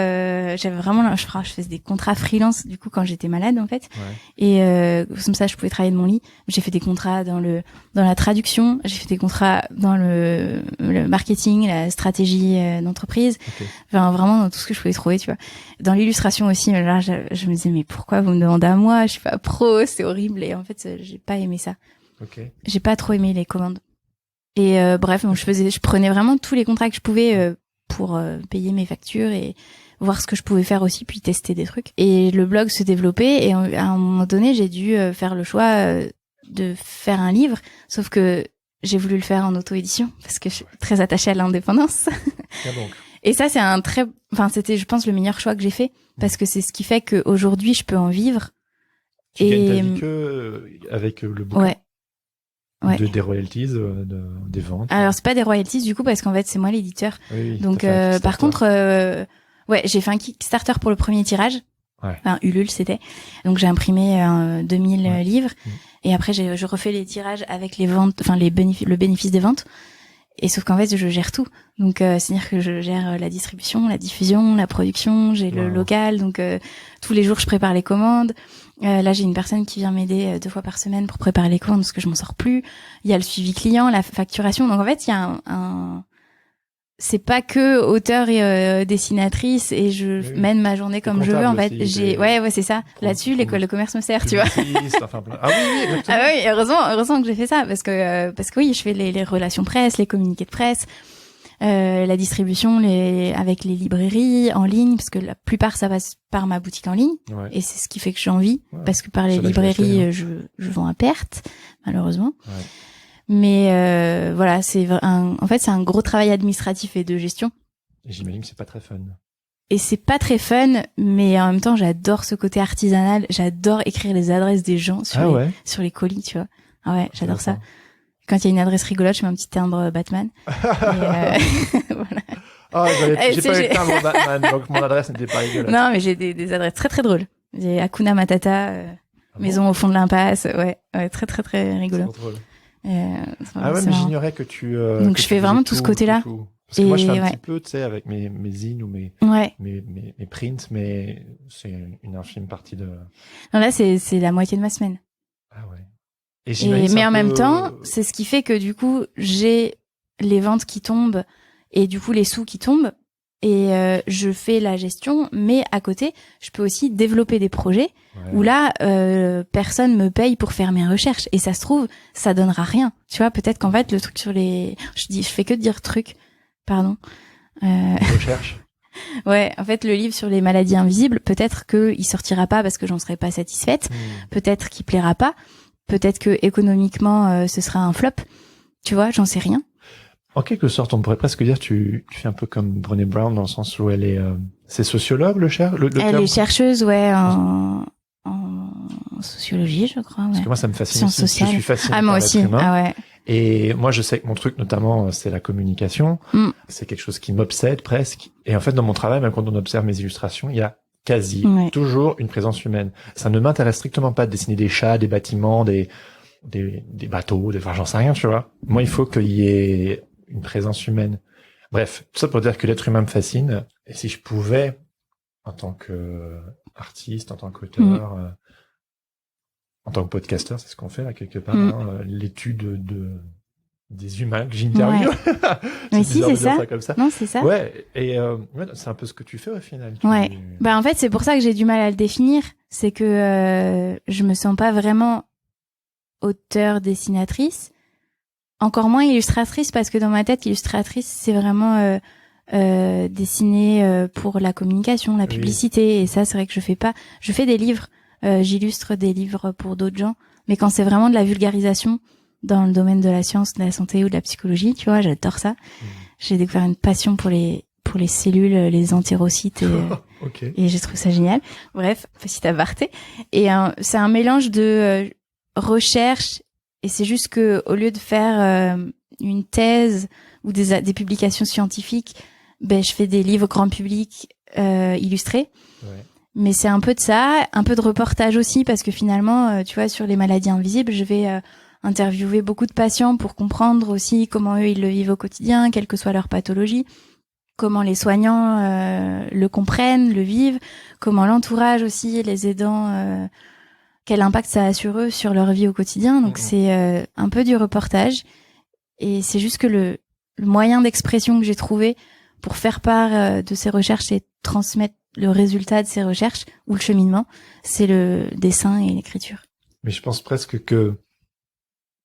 J'avais vraiment, je faisais des contrats freelance du coup quand j'étais malade en fait. Ouais. Et comme ça je pouvais travailler de mon lit. J'ai fait des contrats dans la traduction, j'ai fait des contrats dans le marketing, la stratégie d'entreprise. Okay. Enfin vraiment dans tout ce que je pouvais trouver, tu vois. Dans l'illustration aussi, là je me disais mais pourquoi vous me demandez à moi, je suis pas pro, c'est horrible. Et en fait j'ai pas aimé ça. Okay. J'ai pas trop aimé les commandes. Et bref, donc je prenais vraiment tous les contrats que je pouvais pour payer mes factures et voir ce que je pouvais faire aussi, puis tester des trucs. Et le blog se développait et à un moment donné, j'ai dû faire le choix de faire un livre, sauf que j'ai voulu le faire en auto-édition parce que je suis très attachée à l'indépendance. Donc. Et ça, c'était, je pense, le meilleur choix que j'ai fait parce que c'est ce qui fait qu'aujourd'hui, je peux en vivre. Tu gagnes ta vie que avec le bouquin. Ouais. Ouais. Des royalties, des ventes. Alors c'est pas des royalties du coup parce qu'en fait c'est moi l'éditeur. Oui, donc par contre ouais, j'ai fait un Kickstarter pour le premier tirage. Ouais. Enfin Ulule c'était. Donc j'ai imprimé 2000 livres et après je refais les tirages avec les ventes, enfin le bénéfice des ventes. Et sauf qu'en fait je gère tout. Donc c'est-à-dire que je gère la distribution, la diffusion, la production, j'ai le local, donc tous les jours je prépare les commandes. Là, j'ai une personne qui vient m'aider 2 fois par semaine pour préparer les commandes parce que je m'en sors plus. Il y a le suivi client, la facturation. Donc en fait, il y a c'est pas que auteur et dessinatrice et je mène ma journée comme je veux. En fait, ouais, c'est ça. Là-dessus, l'école de commerce me sert, tu vois. Enfin, ah oui, exactement. Ah oui, heureusement que j'ai fait ça parce que oui, je fais les relations presse, les communiqués de presse. La distribution avec les librairies en ligne parce que la plupart ça passe par ma boutique en ligne et c'est ce qui fait que j'en vis parce que par les librairies je vends à perte malheureusement. Mais voilà, en fait c'est un gros travail administratif et de gestion. Et j'imagine que c'est pas très fun. Et c'est pas très fun, mais en même temps j'adore ce côté artisanal, j'adore écrire les adresses des gens sur les colis, tu vois. Ah ouais, j'adore ça. Quand il y a une adresse rigolote, je mets un petit timbre Batman. Voilà. Ah, j'ai pas eu le timbre Batman, donc mon adresse n'était pas rigolote. Non, mais j'ai des adresses très très drôles. J'ai Hakuna Matata, maison au fond de l'impasse, ouais, très très très rigolo. C'est trop drôle. Ouais, mais j'ignorais que tu. Donc je fais vraiment tout ce côté-là. Parce que moi, je fais un petit peu, tu sais, avec mes zines ou mes prints, mais c'est une infime partie de. Non, là, c'est la moitié de ma semaine. Ah ouais. Et j'imagine c'est Mais un en même peu- temps, c'est ce qui fait que du coup, j'ai les ventes qui tombent et du coup les sous qui tombent et je fais la gestion, mais à côté, je peux aussi développer des projets Ouais. où là, personne me paye pour faire mes recherches et ça se trouve, ça donnera rien. Tu vois, peut-être qu'en fait, le truc sur les, je fais que dire truc, pardon. Recherche. Ouais, en fait, le livre sur les maladies invisibles, peut-être que il sortira pas parce que j'en serai pas satisfaite. Peut-être qu'il plaira pas. Peut-être que économiquement, ce sera un flop. Tu vois, j'en sais rien. En quelque sorte, on pourrait presque dire tu fais un peu comme Brené Brown dans le sens où elle est c'est sociologue le Elle terme est chercheuse, ouais, en sociologie, je crois. Parce Ouais. que moi ça me fascine Sciences aussi. sociales. Je suis fasciné Ah, moi par aussi. l'être humain. Ah ouais. Et moi je sais que mon truc notamment c'est la communication. C'est quelque chose qui m'obsède presque. Et en fait dans mon travail, même quand on observe mes illustrations, il y a quasi toujours une présence humaine. Ça ne m'intéresse strictement pas de dessiner des chats, des bâtiments, des bateaux, enfin j'en sais rien, tu vois. Moi il faut qu'il y ait une présence humaine. Bref, tout ça pour dire que l'être humain me fascine. Et si je pouvais, en tant que artiste, en tant qu'auteur, en tant que podcasteur, c'est ce qu'on fait là quelque part, l'étude des humains que j'interviewe. Ouais. C'est Mais si, bizarre de c'est dire ça. comme ça. Non, c'est ça. Ouais, et c'est un peu ce que tu fais au final. Ouais. Bah en fait, c'est pour ça que j'ai du mal à le définir. C'est que je me sens pas vraiment auteur, dessinatrice. Encore moins illustratrice, parce que dans ma tête, illustratrice, c'est vraiment dessiner pour la communication, la publicité. Et ça, c'est vrai que je fais pas. Je fais des livres, j'illustre des livres pour d'autres gens. Mais quand c'est vraiment de la vulgarisation dans le domaine de la science, de la santé ou de la psychologie, tu vois, j'adore ça. J'ai découvert une passion pour les cellules, les entérocytes et j'ai trouvé ça génial. Bref, petite aparté. Et c'est un mélange de recherche. Et c'est juste que au lieu de faire une thèse ou des publications scientifiques, ben je fais des livres grand public illustrés. Ouais. Mais c'est un peu de ça, un peu de reportage aussi, parce que finalement, tu vois, sur les maladies invisibles, je vais interviewer beaucoup de patients pour comprendre aussi comment eux ils le vivent au quotidien, quelle que soit leur pathologie, comment les soignants le comprennent, le vivent, comment l'entourage aussi, les aidants. Quel impact ça a sur eux, sur leur vie au quotidien. Donc c'est un peu du reportage. Et c'est juste que le moyen d'expression que j'ai trouvé pour faire part de ces recherches et transmettre le résultat de ces recherches ou le cheminement, c'est le dessin et l'écriture. Mais je pense presque que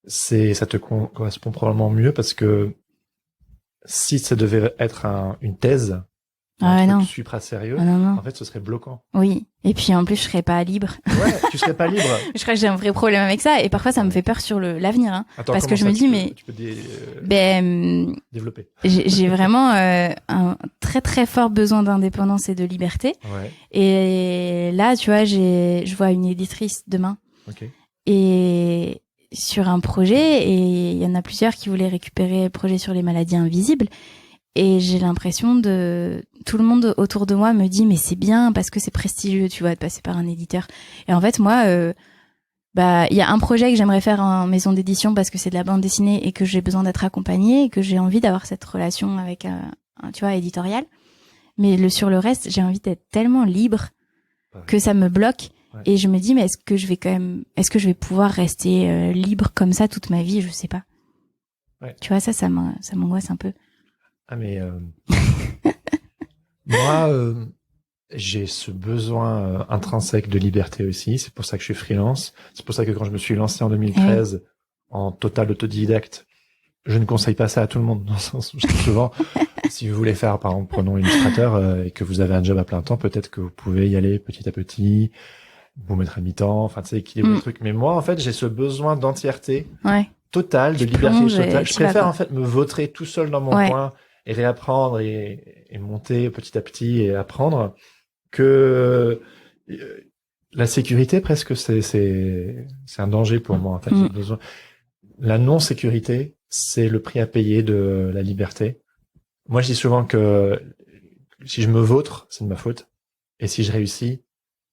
ça te correspond probablement mieux parce que si ça devait être une thèse, un truc supra sérieux, en fait, ce serait bloquant. Oui. Et puis, en plus, je serais pas libre. Ouais, tu serais pas libre. Je crois que j'ai un vrai problème avec ça. Et parfois, ça me fait peur sur l'avenir, hein. Attends, parce que je me dis, mais. Tu peux développer. J'ai vraiment, un très, très fort besoin d'indépendance et de liberté. Ouais. Et là, tu vois, je vois une éditrice demain. Ok. Et sur un projet, et il y en a plusieurs qui voulaient récupérer le projet sur les maladies invisibles. Et j'ai l'impression tout le monde autour de moi me dit mais c'est bien parce que c'est prestigieux, tu vois, de passer par un éditeur. Et en fait moi, il y a un projet que j'aimerais faire en maison d'édition parce que c'est de la bande dessinée et que j'ai besoin d'être accompagnée et que j'ai envie d'avoir cette relation avec tu vois, éditorial. Mais sur le reste, j'ai envie d'être tellement libre que ça me bloque. Ouais. Et je me dis mais est-ce que je vais pouvoir rester libre comme ça toute ma vie? Je sais pas. Ouais. Tu vois, ça m'angoisse un peu. Ah mais moi j'ai ce besoin intrinsèque de liberté aussi, c'est pour ça que je suis freelance, c'est pour ça que quand je me suis lancé en 2013 en total autodidacte, je ne conseille pas ça à tout le monde dans le sens où je dis souvent si vous voulez faire par exemple prenons illustrateur et que vous avez un job à plein temps, peut-être que vous pouvez y aller petit à petit, vous mettre à mi-temps, enfin tu sais équilibrer le truc, mais moi en fait, j'ai ce besoin d'entièreté totale, de liberté totale. Je préfère en fait me vautrer tout seul dans mon coin et réapprendre et monter petit à petit et apprendre que la sécurité presque c'est un danger pour moi en fait. J'ai besoin. La non-sécurité, c'est le prix à payer de la liberté. Moi je dis souvent que si je me vautre, c'est de ma faute et si je réussis,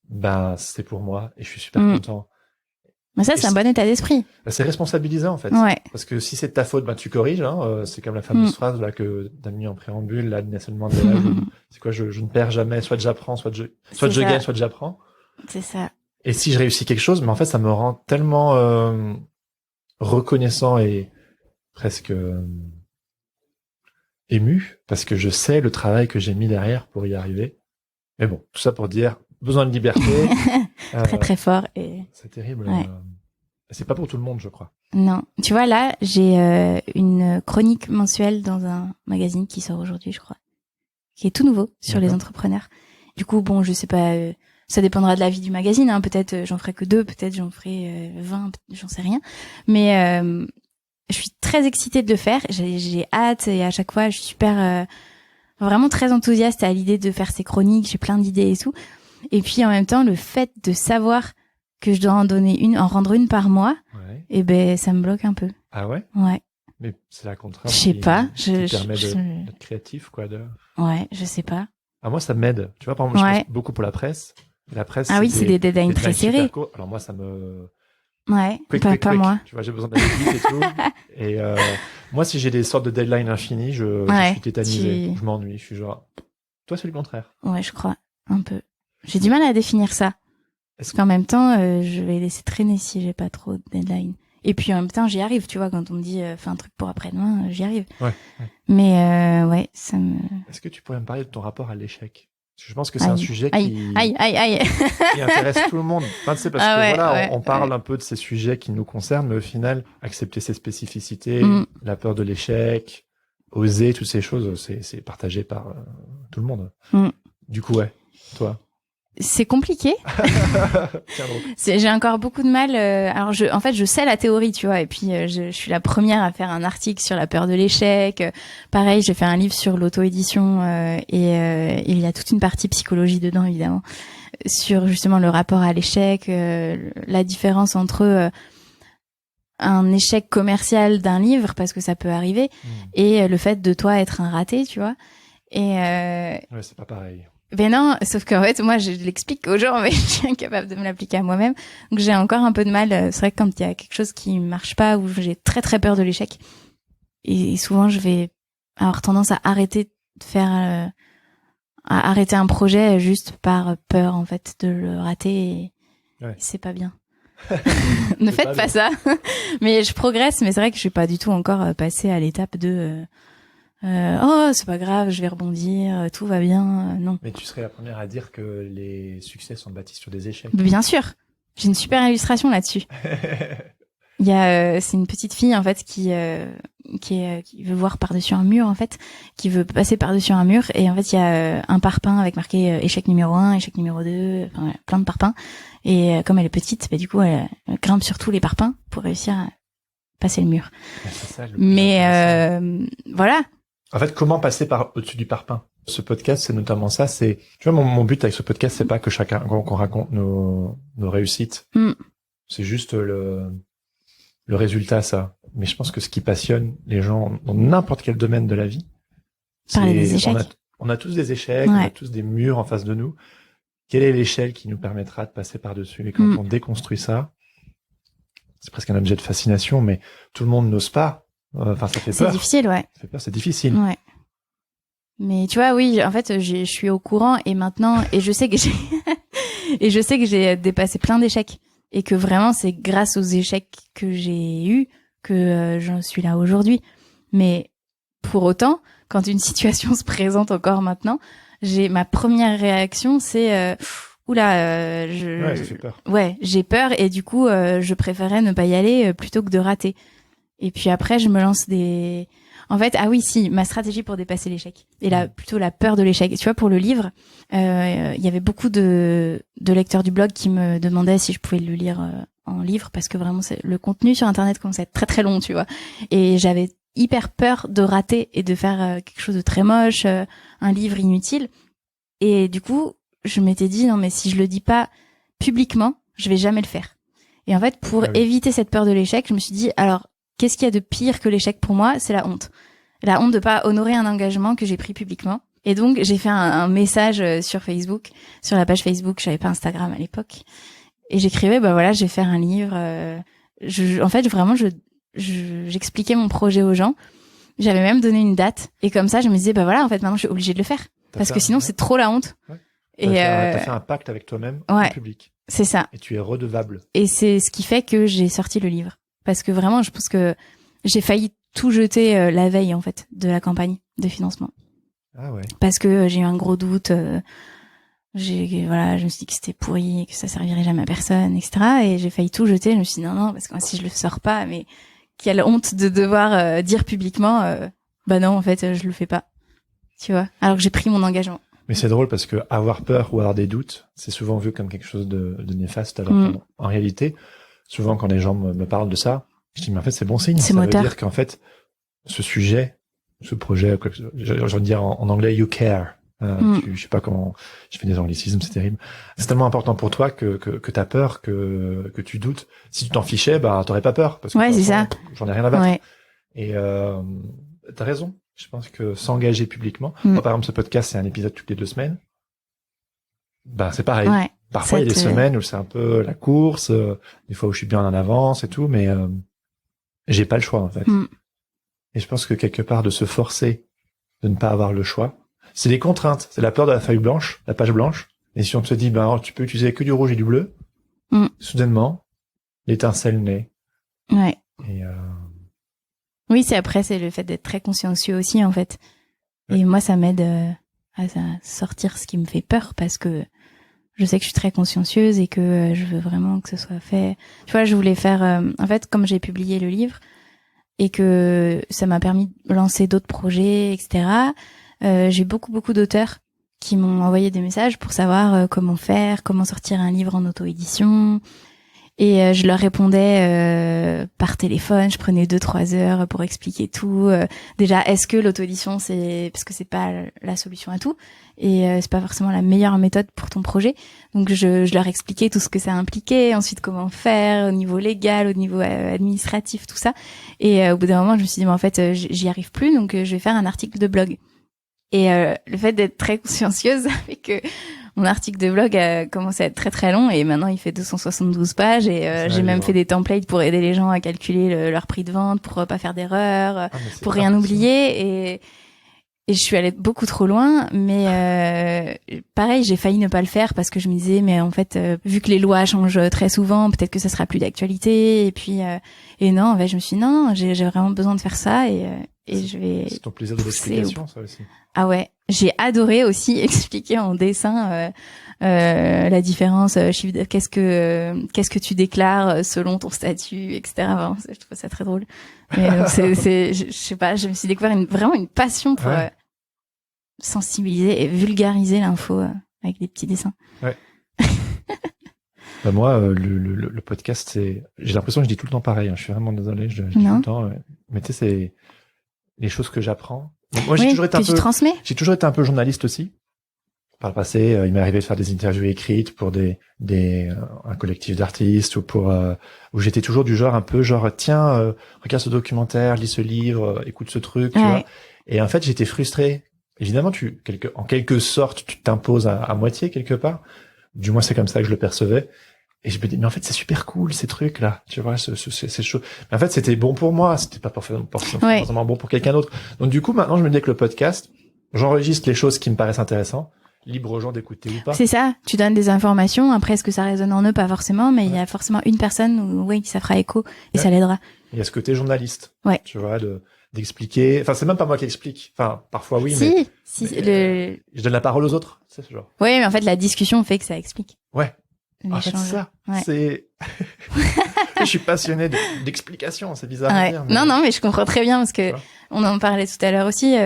ben c'est pour moi et je suis super content. Mais ça, c'est un bon état d'esprit. C'est responsabilisant, en fait. Ouais. Parce que si c'est de ta faute, ben, tu corriges, hein. C'est comme la fameuse phrase, là, que t'as mis en préambule, là, Nelson Mandela. C'est quoi, je ne perds jamais. Soit j'apprends, soit je gagne, soit j'apprends. C'est ça. Et si je réussis quelque chose, mais en fait, ça me rend tellement reconnaissant et presque ému, parce que je sais le travail que j'ai mis derrière pour y arriver. Mais bon, tout ça pour dire, besoin de liberté. Très très fort. Et C'est terrible. Ouais. C'est pas pour tout le monde, je crois. non, tu vois là, j'ai une chronique mensuelle dans un magazine qui sort aujourd'hui, je crois, qui est tout nouveau sur les D'accord. entrepreneurs. Du coup, bon, je sais pas, ça dépendra de la vie du magazine. Hein. Peut-être j'en ferai que 2, peut-être j'en ferai 20, j'en sais rien. Mais je suis très excitée de le faire. J'ai hâte et à chaque fois, je suis super, vraiment très enthousiaste à l'idée de faire ces chroniques. J'ai plein d'idées et tout. Et puis en même temps, le fait de savoir que je dois en rendre une par mois, Ouais. et ben ça me bloque un peu. Ah ouais? Ouais. Mais c'est la contrainte. Je sais pas, Qui permet d'être créatif, quoi. Ouais, je sais pas. Ah, moi, ça m'aide. Tu vois, par exemple, je Ouais. pense beaucoup pour la presse. Et la presse, Ah oui, c'est des deadlines très super serrés. courts. Alors moi, ça me... Ouais, Quick, pas moi. Tu vois, j'ai besoin d'aller vite et tout. Et moi, si j'ai des sortes de deadlines infinies, je suis tétanisé. Je m'ennuie. Je suis genre... Toi, c'est le contraire. Ouais, je crois. Un peu. J'ai du mal à définir ça. Parce qu'en même temps, je vais laisser traîner si j'ai pas trop de deadline. Et puis en même temps, j'y arrive, tu vois, quand on me dit fais un truc pour après-demain, j'y arrive. Ouais. Mais ouais, ça me... Est-ce que tu pourrais me parler de ton rapport à l'échec? Parce que je pense que c'est un sujet Aïe. qui intéresse tout le monde. Enfin, tu sais, parce que voilà, on parle un peu de ces sujets qui nous concernent, mais au final, accepter ses spécificités, la peur de l'échec, oser, toutes ces choses, c'est partagé par tout le monde. Du coup, ouais, toi. C'est compliqué. J'ai encore beaucoup de mal. Alors, en fait, je sais la théorie, tu vois, et puis je suis la première à faire un article sur la peur de l'échec. Pareil, j'ai fait un livre sur l'auto-édition et il y a toute une partie psychologie dedans, évidemment, sur justement le rapport à l'échec, la différence entre un échec commercial d'un livre, parce que ça peut arriver, et le fait de toi être un raté, tu vois. Et ouais, c'est pas pareil. Ben non, sauf qu'en fait, moi, je l'explique aux gens, mais je suis incapable de me l'appliquer à moi-même. Donc, j'ai encore un peu de mal. C'est vrai que quand il y a quelque chose qui marche pas, ou j'ai très très peur de l'échec, et souvent, je vais avoir tendance à arrêter de faire, à arrêter un projet juste par peur, en fait, de le rater. Et c'est pas bien. Ne faites pas ça. Mais je progresse, mais c'est vrai que je suis pas du tout encore passée à l'étape de... oh, c'est pas grave, je vais rebondir, tout va bien, non. Mais tu serais la première à dire que les succès sont bâtis sur des échecs. Bien sûr. J'ai une super illustration là-dessus. Il y a, c'est une petite fille, en fait, qui veut voir par-dessus un mur, en fait, qui veut passer par-dessus un mur, et en fait, il y a un parpaing avec marqué échec numéro 1, échec numéro 2, enfin, plein de parpaings. Et comme elle est petite, bah, du coup, elle grimpe sur tous les parpaings pour réussir à passer le mur. C'est ça, voilà. En fait, comment passer par au-dessus du parpaing? Ce podcast, c'est notamment ça. C'est, tu vois, mon but avec ce podcast, c'est pas que qu'on raconte nos réussites. C'est juste le résultat, ça. Mais je pense que ce qui passionne les gens dans n'importe quel domaine de la vie, parler des échecs. On a tous des échecs, on a tous des murs en face de nous. Quelle est l'échelle qui nous permettra de passer par-dessus? Et quand on déconstruit ça, c'est presque un objet de fascination, mais tout le monde n'ose pas. Enfin, ça fait peur. C'est difficile, ouais. Ça fait peur, c'est difficile. Ouais. Mais tu vois, oui, en fait, je suis au courant et maintenant, et je sais que j'ai dépassé plein d'échecs et que vraiment c'est grâce aux échecs que j'ai eus que j'en suis là aujourd'hui. Mais pour autant, quand une situation se présente encore maintenant, ma première réaction, c'est ouais, ça fait peur. Ouais, j'ai peur et du coup, je préférais ne pas y aller plutôt que de rater. Et puis après, je me lance des... En fait, ah oui, si, ma stratégie pour dépasser l'échec. Et là, plutôt la peur de l'échec. Tu vois, pour le livre, il y avait beaucoup de lecteurs du blog qui me demandaient si je pouvais le lire en livre, parce que vraiment, le contenu sur Internet commençait à être très très long, tu vois. Et j'avais hyper peur de rater et de faire quelque chose de très moche, un livre inutile. Et du coup, je m'étais dit, non mais si je le dis pas publiquement, je vais jamais le faire. Et en fait, pour éviter cette peur de l'échec, je me suis dit, alors, qu'est-ce qu'il y a de pire que l'échec pour moi? C'est la honte. La honte de pas honorer un engagement que j'ai pris publiquement. Et donc, j'ai fait un message sur Facebook, sur la page Facebook, j'avais pas Instagram à l'époque. Et j'écrivais, bah voilà, je vais faire un livre. En fait, vraiment, j'expliquais mon projet aux gens. J'avais même donné une date. Et comme ça, je me disais, bah voilà, en fait, maintenant, je suis obligée de le faire. Parce que sinon, c'est trop la honte. Ouais. Et t'as fait un pacte avec toi-même en public. C'est ça. Et tu es redevable. Et c'est ce qui fait que j'ai sorti le livre. Parce que vraiment, je pense que j'ai failli tout jeter la veille, en fait, de la campagne de financement. Ah ouais. Parce que j'ai eu un gros doute. Je me suis dit que c'était pourri, que ça servirait jamais à personne, etc. Et j'ai failli tout jeter. Je me suis dit non, parce que si je le sors pas, mais quelle honte de devoir dire publiquement, bah non, en fait, je le fais pas. Tu vois. Alors que j'ai pris mon engagement. Mais c'est drôle parce que avoir peur ou avoir des doutes, c'est souvent vu comme quelque chose de néfaste. Alors qu'en réalité, souvent quand les gens me parlent de ça, je dis mais en fait c'est bon signe. C'est ça moteur. veut dire qu'en fait ce sujet, ce projet, j'ai envie de dire en anglais you care. Je sais pas comment, je fais des anglicismes, c'est terrible. C'est tellement important pour toi que t'as peur, que tu doutes. Si tu t'en fichais, bah t'aurais pas peur parce que ouais, c'est ça. J'en ai rien à battre. Ouais. Et t'as raison. Je pense que s'engager publiquement. Moi, par exemple, ce podcast, c'est un épisode toutes les 2 semaines. Ben c'est pareil. Ouais. Parfois, il y a des semaines où c'est un peu la course, des fois où je suis bien en avance et tout, mais j'ai pas le choix en fait. Et je pense que quelque part de se forcer de ne pas avoir le choix, c'est des contraintes, c'est la peur de la feuille blanche, la page blanche. Et si on te dit ben tu peux utiliser que du rouge et du bleu, soudainement l'étincelle naît. Ouais. Et oui, c'est le fait d'être très consciencieux aussi en fait. Ouais. Et moi ça m'aide à sortir ce qui me fait peur parce que je sais que je suis très consciencieuse et que je veux vraiment que ce soit fait. Tu vois, je voulais faire en fait comme j'ai publié le livre et que ça m'a permis de lancer d'autres projets, etc. J'ai beaucoup d'auteurs qui m'ont envoyé des messages pour savoir comment faire, comment sortir un livre en auto-édition. Et je leur répondais par téléphone, je prenais 2-3 heures pour expliquer tout. Déjà, est-ce que l'auto-édition, parce que c'est pas la solution à tout, et c'est pas forcément la meilleure méthode pour ton projet. Donc je leur expliquais tout ce que ça impliquait, ensuite comment faire au niveau légal, au niveau administratif, tout ça. Et au bout d'un moment, je me suis dit, mais en fait, j'y arrive plus, donc je vais faire un article de blog. Et le fait d'être très consciencieuse fait que mon article de blog a commencé à être très très long et maintenant il fait 272 pages et j'ai même fait des templates pour aider les gens à calculer leur prix de vente pour pas faire d'erreur, pour rien oublier et je suis allée beaucoup trop loin mais pareil j'ai failli ne pas le faire parce que je me disais mais en fait vu que les lois changent très souvent peut-être que ça sera plus d'actualité et puis et non en fait je me suis dit non j'ai vraiment besoin de faire ça et je vais c'est ton plaisir de l'explication ça aussi. Ah ouais, j'ai adoré aussi expliquer en dessin la différence qu'est-ce que tu déclares selon ton statut, etc. Enfin, je trouve ça très drôle. Mais je sais pas, je me suis découvert vraiment une passion pour sensibiliser et vulgariser l'info avec des petits dessins. Ouais. Bah moi, le podcast, j'ai l'impression que je dis tout le temps pareil. Hein. Je suis vraiment désolé, je dis tout le temps. Mais tu sais, c'est les choses que j'apprends. Moi, j'ai toujours été un peu journaliste aussi. Par le passé, il m'est arrivé de faire des interviews écrites pour un collectif d'artistes ou où j'étais toujours du genre un peu tiens, regarde ce documentaire, lis ce livre, écoute ce truc, tu vois. Et en fait, j'étais frustré. Évidemment, en quelque sorte, tu t'imposes à moitié quelque part. Du moins, c'est comme ça que je le percevais. Et je me dis, mais en fait, c'est super cool, ces trucs-là. Tu vois, ces choses. Mais en fait, c'était bon pour moi. C'était pas forcément bon pour quelqu'un d'autre. Donc, du coup, maintenant, je me dis que le podcast, j'enregistre les choses qui me paraissent intéressantes. Libre aux gens d'écouter ou pas. C'est ça. Tu donnes des informations. Après, est-ce que ça résonne en eux? Pas forcément, mais il y a forcément une personne où, ça fera écho et ça l'aidera. Il y a ce côté journaliste. Ouais. Tu vois, d'expliquer. Enfin, c'est même pas moi qui explique. Enfin, parfois oui, mais je donne la parole aux autres. C'est ce genre. Oui, mais en fait, la discussion fait que ça explique. Ouais. C'est ça. Ouais. Je suis passionné d'explication, c'est bizarre à dire. Mais... Non, mais je comprends très bien parce que on en parlait tout à l'heure aussi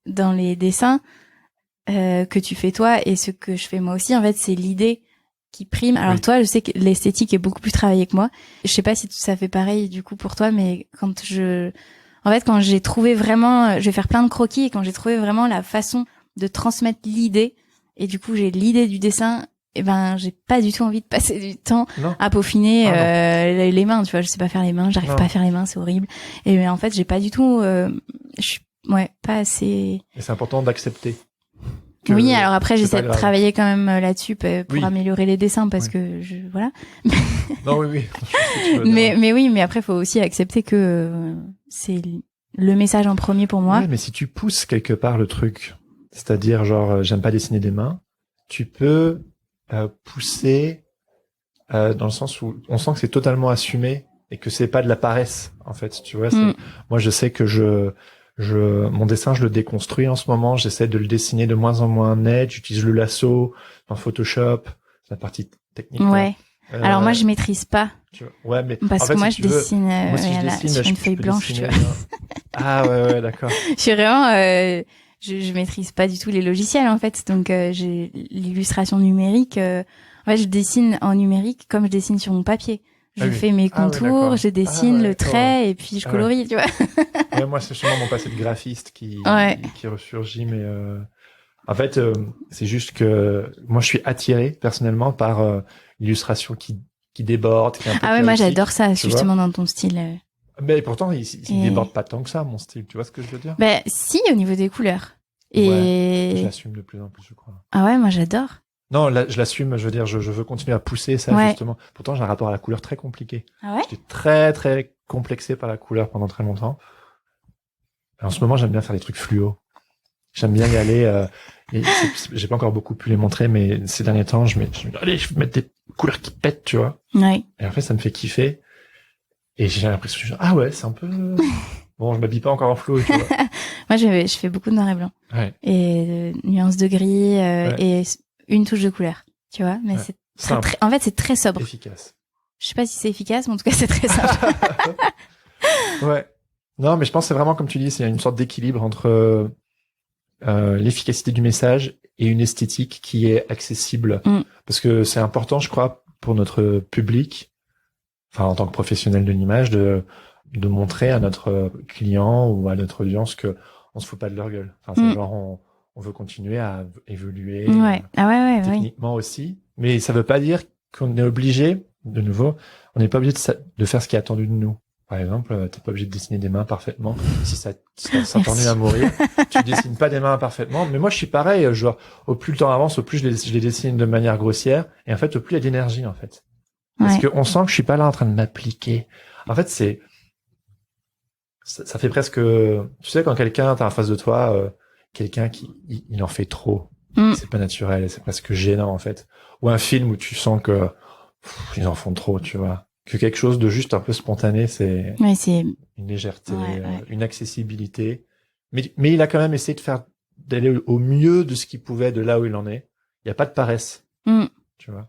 dans les dessins que tu fais toi et ce que je fais moi aussi. En fait, c'est l'idée qui prime. Alors toi, je sais que l'esthétique est beaucoup plus travaillée que moi. Je sais pas si ça fait pareil du coup pour toi, mais quand j'ai trouvé vraiment, je vais faire plein de croquis et quand j'ai trouvé vraiment la façon de transmettre l'idée et du coup j'ai l'idée du dessin. Eh ben, j'ai pas du tout envie de passer du temps à peaufiner les mains, tu vois, je sais pas faire les mains, j'arrive pas à faire les mains, c'est horrible. Et mais en fait, j'ai pas du tout je suis pas assez. Et c'est important d'accepter. Oui, alors après j'essaie de travailler quand même là-dessus pour améliorer les dessins parce que voilà. Non, oui. mais oui, mais après faut aussi accepter que c'est le message en premier pour moi. Ouais, mais si tu pousses quelque part le truc, c'est-à-dire j'aime pas dessiner des mains, tu peux pousser dans le sens où on sent que c'est totalement assumé et que c'est pas de la paresse, en fait. Tu vois, moi, je sais que mon dessin, je le déconstruis en ce moment. J'essaie de le dessiner de moins en moins net. J'utilise le lasso dans Photoshop. C'est la partie technique. Ouais. Alors moi, je maîtrise pas. Ouais, mais parce en fait, que moi, si je dessine, moi, si je dessine, sur là, une feuille blanche, tu vois. Ah ouais, d'accord. Je suis vraiment, je maîtrise pas du tout les logiciels en fait. Donc j'ai l'illustration numérique. En fait, je dessine en numérique comme je dessine sur mon papier. Je fais mes contours, je dessine le trait et puis je colorie, tu vois. Ouais, moi, c'est sûrement mon passé de graphiste qui ressurgit, mais en fait, c'est juste que moi, je suis attiré personnellement par l'illustration qui déborde, qui est un peu moi j'adore ça justement dans ton style. Mais pourtant, il déborde pas tant que ça, mon style. Tu vois ce que je veux dire? Ben si, au niveau des couleurs. Et je l'assume de plus en plus, je crois. Ah ouais, moi j'adore. Non, là, je l'assume, je veux dire, je veux continuer à pousser ça, justement. Pourtant, j'ai un rapport à la couleur très compliqué. Ah ouais? J'étais très, très complexé par la couleur pendant très longtemps. Et en ce moment, j'aime bien faire des trucs fluo. J'aime bien y aller, j'ai pas encore beaucoup pu les montrer, mais ces derniers temps, je me dis, allez, je vais mettre des couleurs qui pètent, tu vois. Ouais. Et en fait, ça me fait kiffer. Et j'ai l'impression, ah ouais, c'est un peu, bon, je m'habille pas encore en fluo, tu vois. Moi, je fais beaucoup de noir et blanc. Ouais. Et nuances de gris, et une touche de couleur, tu vois, mais c'est très, en fait, c'est très sobre. Efficace. Je sais pas si c'est efficace, mais en tout cas, c'est très simple. Ouais. Non, mais je pense que c'est vraiment, comme tu dis, c'est une sorte d'équilibre entre l'efficacité du message et une esthétique qui est accessible. Parce que c'est important, je crois, pour notre public, enfin, en tant que professionnel de l'image, de montrer à notre client ou à notre audience que on se fout pas de leur gueule. Enfin, c'est genre, on veut continuer à évoluer. Techniquement aussi. Mais ça veut pas dire qu'on est obligé, de nouveau, on n'est pas obligé de faire ce qui est attendu de nous. Par exemple, t'es pas obligé de dessiner des mains parfaitement. Si ça t'ennuie à mourir, tu dessines pas des mains parfaitement. Mais moi, je suis pareil. Genre, au plus le temps avance, au plus je les dessine de manière grossière. Et en fait, au plus il y a d'énergie, en fait. Parce que on sent que je suis pas là en train de m'appliquer. En fait, ça fait presque, tu sais, quand quelqu'un t'as en face de toi, quelqu'un qui, il en fait trop. C'est pas naturel, c'est presque gênant, en fait. Ou un film où tu sens que, ils en font trop, tu vois. Que quelque chose de juste un peu spontané, c'est une légèreté, une accessibilité. Mais il a quand même essayé d'aller au mieux de ce qu'il pouvait de là où il en est. Il y a pas de paresse. Tu vois.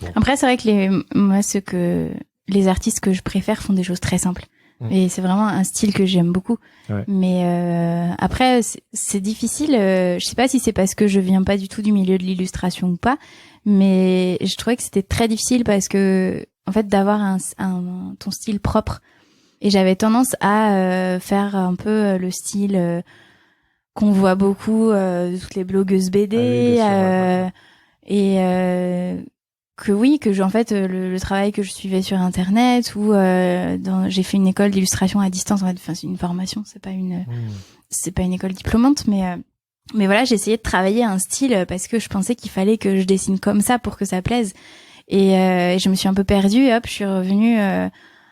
Bon. Après, c'est vrai que les artistes que je préfère font des choses très simples. Et c'est vraiment un style que j'aime beaucoup. Ouais. Mais après, c'est difficile. Je sais pas si c'est parce que je viens pas du tout du milieu de l'illustration ou pas, mais je trouvais que c'était très difficile parce que, en fait, d'avoir ton style propre. Et j'avais tendance à faire un peu le style qu'on voit beaucoup de toutes les blogueuses BD, en fait le travail que je suivais sur internet ou j'ai fait une école d'illustration à distance, en fait, enfin c'est une formation, c'est pas une école diplômante, mais voilà, j'ai essayé de travailler un style parce que je pensais qu'il fallait que je dessine comme ça pour que ça plaise, et je me suis un peu perdue et hop, je suis revenue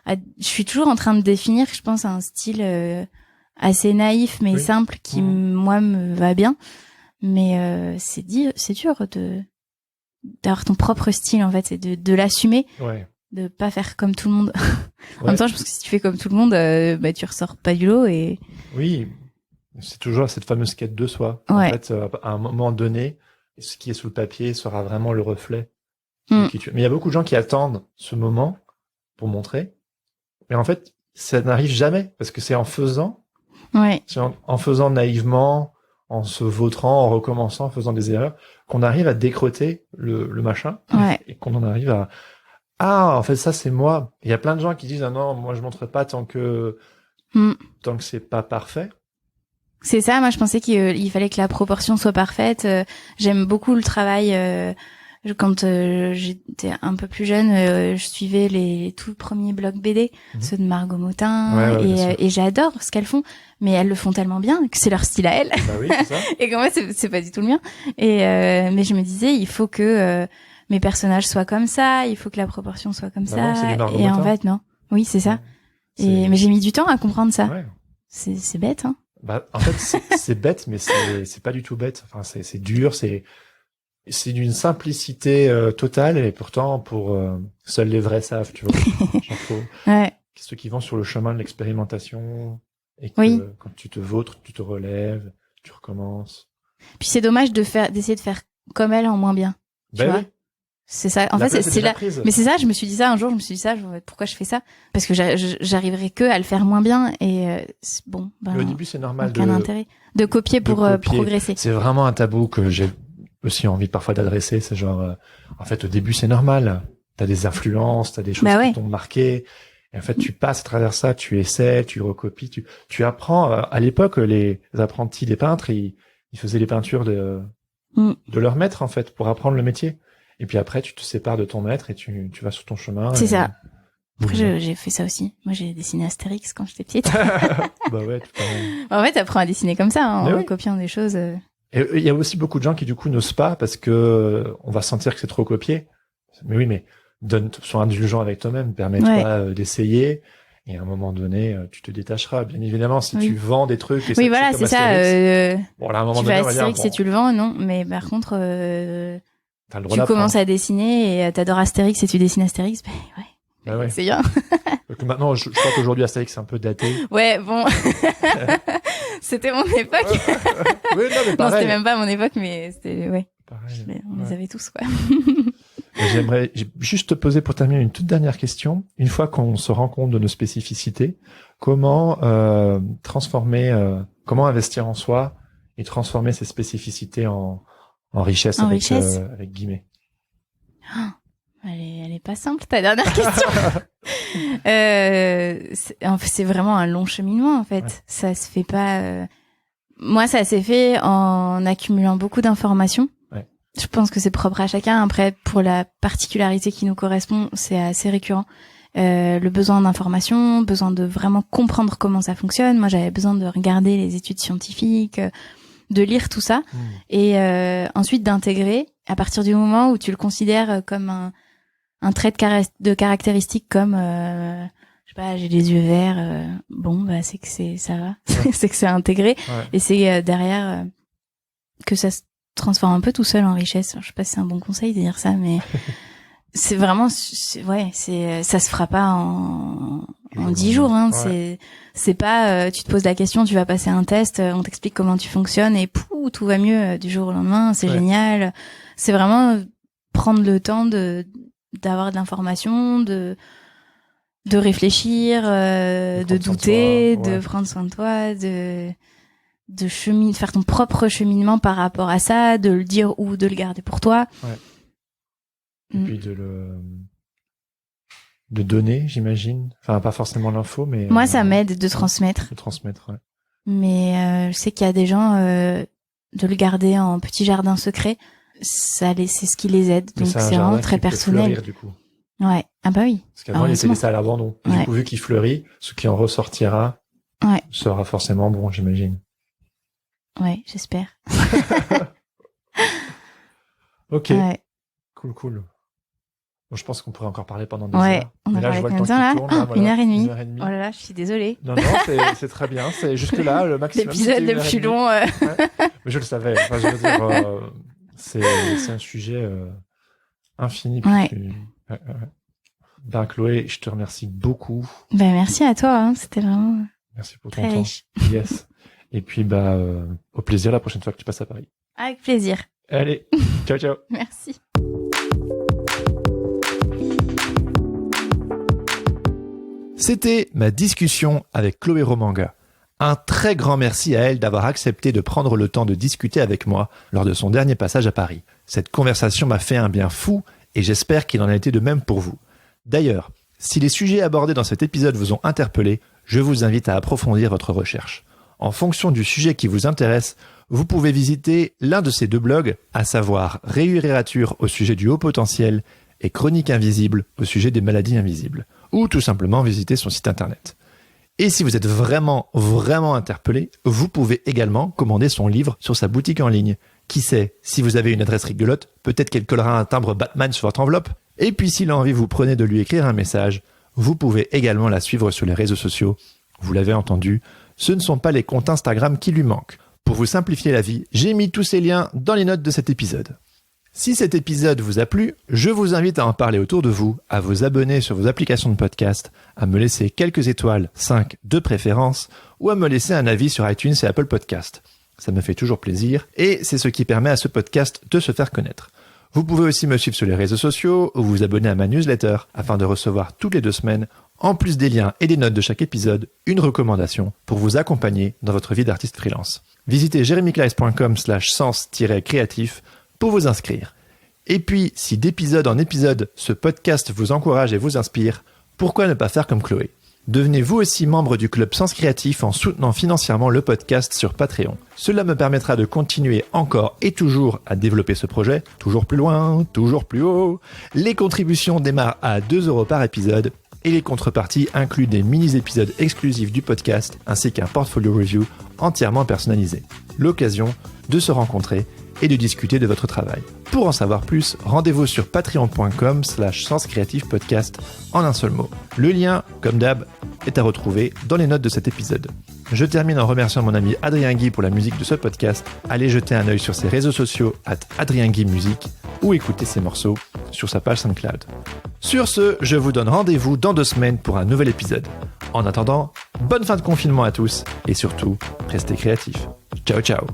je suis toujours en train de définir, je pense, un style assez naïf mais simple qui moi me va bien, mais c'est dur d'avoir ton propre style, en fait, c'est de l'assumer, de pas faire comme tout le monde. En même temps, je pense que si tu fais comme tout le monde, tu ressors pas du lot. Et oui, c'est toujours cette fameuse quête de soi. En fait, à un moment donné, ce qui est sous le papier sera vraiment le reflet. Mais il y a beaucoup de gens qui attendent ce moment pour montrer, mais en fait, ça n'arrive jamais parce que c'est en faisant, c'est en faisant naïvement, en se vautrant, en recommençant, en faisant des erreurs, qu'on arrive à décroter le machin, et qu'on en arrive à en fait, ça, c'est moi. Il y a plein de gens qui disent, ah non, moi, je montre pas tant que c'est pas parfait. C'est ça, moi, je pensais qu'il fallait que la proportion soit parfaite. J'aime beaucoup le travail, quand j'étais un peu plus jeune, je suivais les tout premiers blogs BD, ceux de Margot Motin, et j'adore ce qu'elles font, mais elles le font tellement bien que c'est leur style à elles. Bah oui, c'est ça. Et que moi, c'est pas du tout le mien. Et mais je me disais, il faut que mes personnages soient comme ça, il faut que la proportion soit comme ça. Non, c'est du Margot et Motin. En fait, non. Oui, c'est ça. Mais j'ai mis du temps à comprendre ça. Ouais. C'est bête, hein. Bah, en fait, c'est bête, mais c'est pas du tout bête. Enfin, c'est dur, C'est d'une simplicité totale et pourtant pour seuls les vrais savent, tu vois. Genre, Ouais. ceux qui vont sur le chemin de l'expérimentation et que quand tu te vautres, tu te relèves, tu recommences. Puis c'est dommage d'essayer de faire comme elle en moins bien. Tu vois. Oui. C'est ça. En fait, c'est là. Mais c'est ça. Je me suis dit ça un jour. Je me suis dit ça. Pourquoi je fais ça? Parce que j'arriverai que à le faire moins bien. Et bon. Ben, au début, c'est normal aucun intérêt de copier pour progresser. C'est vraiment un tabou que j'ai aussi envie parfois d'adresser. C'est genre, en fait, au début, c'est normal. T'as des influences, t'as des choses qui t'ont marqué. Et en fait, tu passes à travers ça, tu essaies, tu recopies, tu apprends. À l'époque, les apprentis des peintres, ils faisaient les peintures de leur maître, en fait, pour apprendre le métier. Et puis après, tu te sépares de ton maître et tu vas sur ton chemin. C'est ça. Après, j'ai fait ça aussi. Moi, j'ai dessiné Astérix quand j'étais petite. Bah ouais, tout à fait. En fait, t'apprends à dessiner comme ça, en copiant des choses. Et il y a aussi beaucoup de gens qui, du coup, n'osent pas parce que on va sentir que c'est trop copié. Mais oui, mais sois indulgent avec toi-même, permets-toi d'essayer. Et à un moment donné, tu te détacheras. Bien évidemment, si tu vends des trucs... Oui, voilà, c'est ça. Bon, là, à un moment tu donné, vas Astérix si tu le vends, non. Mais par contre, t'as le droit tu commences à dessiner et t'adores Astérix et tu dessines Astérix, ouais. C'est bien. Donc maintenant, je crois qu'aujourd'hui, Astérix, c'est un peu daté. Ouais, bon. C'était mon époque. Oui, non, mais pareil. Non, c'était même pas mon époque, mais c'était, pareil. On les avait tous, quoi. J'aimerais juste te poser pour terminer une toute dernière question. Une fois qu'on se rend compte de nos spécificités, comment comment investir en soi et transformer ces spécificités en richesse avec guillemets. Oh, elle est pas simple, ta dernière question. C'est vraiment un long cheminement, en fait. Ouais. Ça se fait pas... Moi, ça s'est fait en accumulant beaucoup d'informations. Ouais. Je pense que c'est propre à chacun. Après, pour la particularité qui nous correspond, c'est assez récurrent. Le besoin d'information, besoin de vraiment comprendre comment ça fonctionne. Moi, j'avais besoin de regarder les études scientifiques, de lire tout ça, et ensuite d'intégrer à partir du moment où tu le considères comme un trait de caractéristique, comme je sais pas, j'ai les yeux verts, c'est que ça va, c'est que c'est intégré, et c'est derrière que ça se transforme un peu tout seul en richesse. Je sais pas si c'est un bon conseil de dire ça, mais c'est vraiment, ça se fera pas en 10 jours, hein. C'est pas, tu te poses la question, tu vas passer un test, on t'explique comment tu fonctionnes et tout va mieux du jour au lendemain, c'est génial. C'est vraiment prendre le temps d'avoir de l'information, de réfléchir, de douter, de prendre soin de toi, de faire ton propre cheminement par rapport à ça, de le dire ou de le garder pour toi. Ouais. Et puis de donner, j'imagine. Enfin, pas forcément l'info, mais... Moi, ça m'aide de transmettre. De transmettre, ouais. Mais je sais qu'il y a des gens, de le garder en petit jardin secret, c'est ce qui les aide. Donc, c'est vraiment très personnel. Fleurir, du coup. Ouais. Ah bah oui. Parce qu'avant, il était laissé à l'abandon. Du coup, vu qu'il fleurit, ce qui en ressortira sera forcément bon, j'imagine. Ouais, j'espère. Ok. Ouais. Cool. Bon, je pense qu'on pourrait encore parler pendant 2 heures. On a parlé combien de temps là? 1h30. Oh là là, je suis désolée. Non, c'est très bien. C'est jusque là le maximum. L'épisode le plus long. Ouais. Mais je le savais. Enfin, je veux dire, c'est un sujet infini. Ben Chloé, je te remercie beaucoup. Ben merci à toi. Hein. C'était vraiment. Merci pour ton très temps. Riche. Yes. Et puis au plaisir la prochaine fois que tu passes à Paris. Avec plaisir. Allez, ciao. Merci. C'était ma discussion avec Chloé Romanga. Un très grand merci à elle d'avoir accepté de prendre le temps de discuter avec moi lors de son dernier passage à Paris. Cette conversation m'a fait un bien fou et j'espère qu'il en a été de même pour vous. D'ailleurs, si les sujets abordés dans cet épisode vous ont interpellé, je vous invite à approfondir votre recherche. En fonction du sujet qui vous intéresse, vous pouvez visiter l'un de ces 2 blogs, à savoir Réurérature au sujet du haut potentiel et Chronique invisible au sujet des maladies invisibles, ou tout simplement visiter son site internet. Et si vous êtes vraiment interpellé, vous pouvez également commander son livre sur sa boutique en ligne. Qui sait, si vous avez une adresse rigolote, peut-être qu'elle collera un timbre Batman sur votre enveloppe. Et puis si l'envie vous prenait de lui écrire un message, vous pouvez également la suivre sur les réseaux sociaux. Vous l'avez entendu, ce ne sont pas les comptes Instagram qui lui manquent. Pour vous simplifier la vie, j'ai mis tous ces liens dans les notes de cet épisode. Si cet épisode vous a plu, je vous invite à en parler autour de vous, à vous abonner sur vos applications de podcast, à me laisser quelques étoiles, 5 de préférence, ou à me laisser un avis sur iTunes et Apple Podcast. Ça me fait toujours plaisir, et c'est ce qui permet à ce podcast de se faire connaître. Vous pouvez aussi me suivre sur les réseaux sociaux ou vous abonner à ma newsletter afin de recevoir toutes les 2 semaines, en plus des liens et des notes de chaque épisode, une recommandation pour vous accompagner dans votre vie d'artiste freelance. Visitez jeremykleis.com/sens-créatif pour vous inscrire. Et puis, si d'épisode en épisode, ce podcast vous encourage et vous inspire, pourquoi ne pas faire comme Chloé ? Devenez vous aussi membre du club Sens Créatif en soutenant financièrement le podcast sur Patreon. Cela me permettra de continuer encore et toujours à développer ce projet, toujours plus loin, toujours plus haut. Les contributions démarrent à 2 € par épisode et les contreparties incluent des mini-épisodes exclusifs du podcast ainsi qu'un portfolio review entièrement personnalisé. L'occasion de se rencontrer et de discuter de votre travail. Pour en savoir plus, rendez-vous sur patreon.com/senscreatifpodcast en un seul mot. Le lien, comme d'hab, est à retrouver dans les notes de cet épisode. Je termine en remerciant mon ami Adrien Guy pour la musique de ce podcast. Allez jeter un œil sur ses réseaux sociaux @AdrienGuy-Musique ou écouter ses morceaux sur sa page SoundCloud. Sur ce, je vous donne rendez-vous dans 2 semaines pour un nouvel épisode. En attendant, bonne fin de confinement à tous et surtout, restez créatifs. Ciao ciao.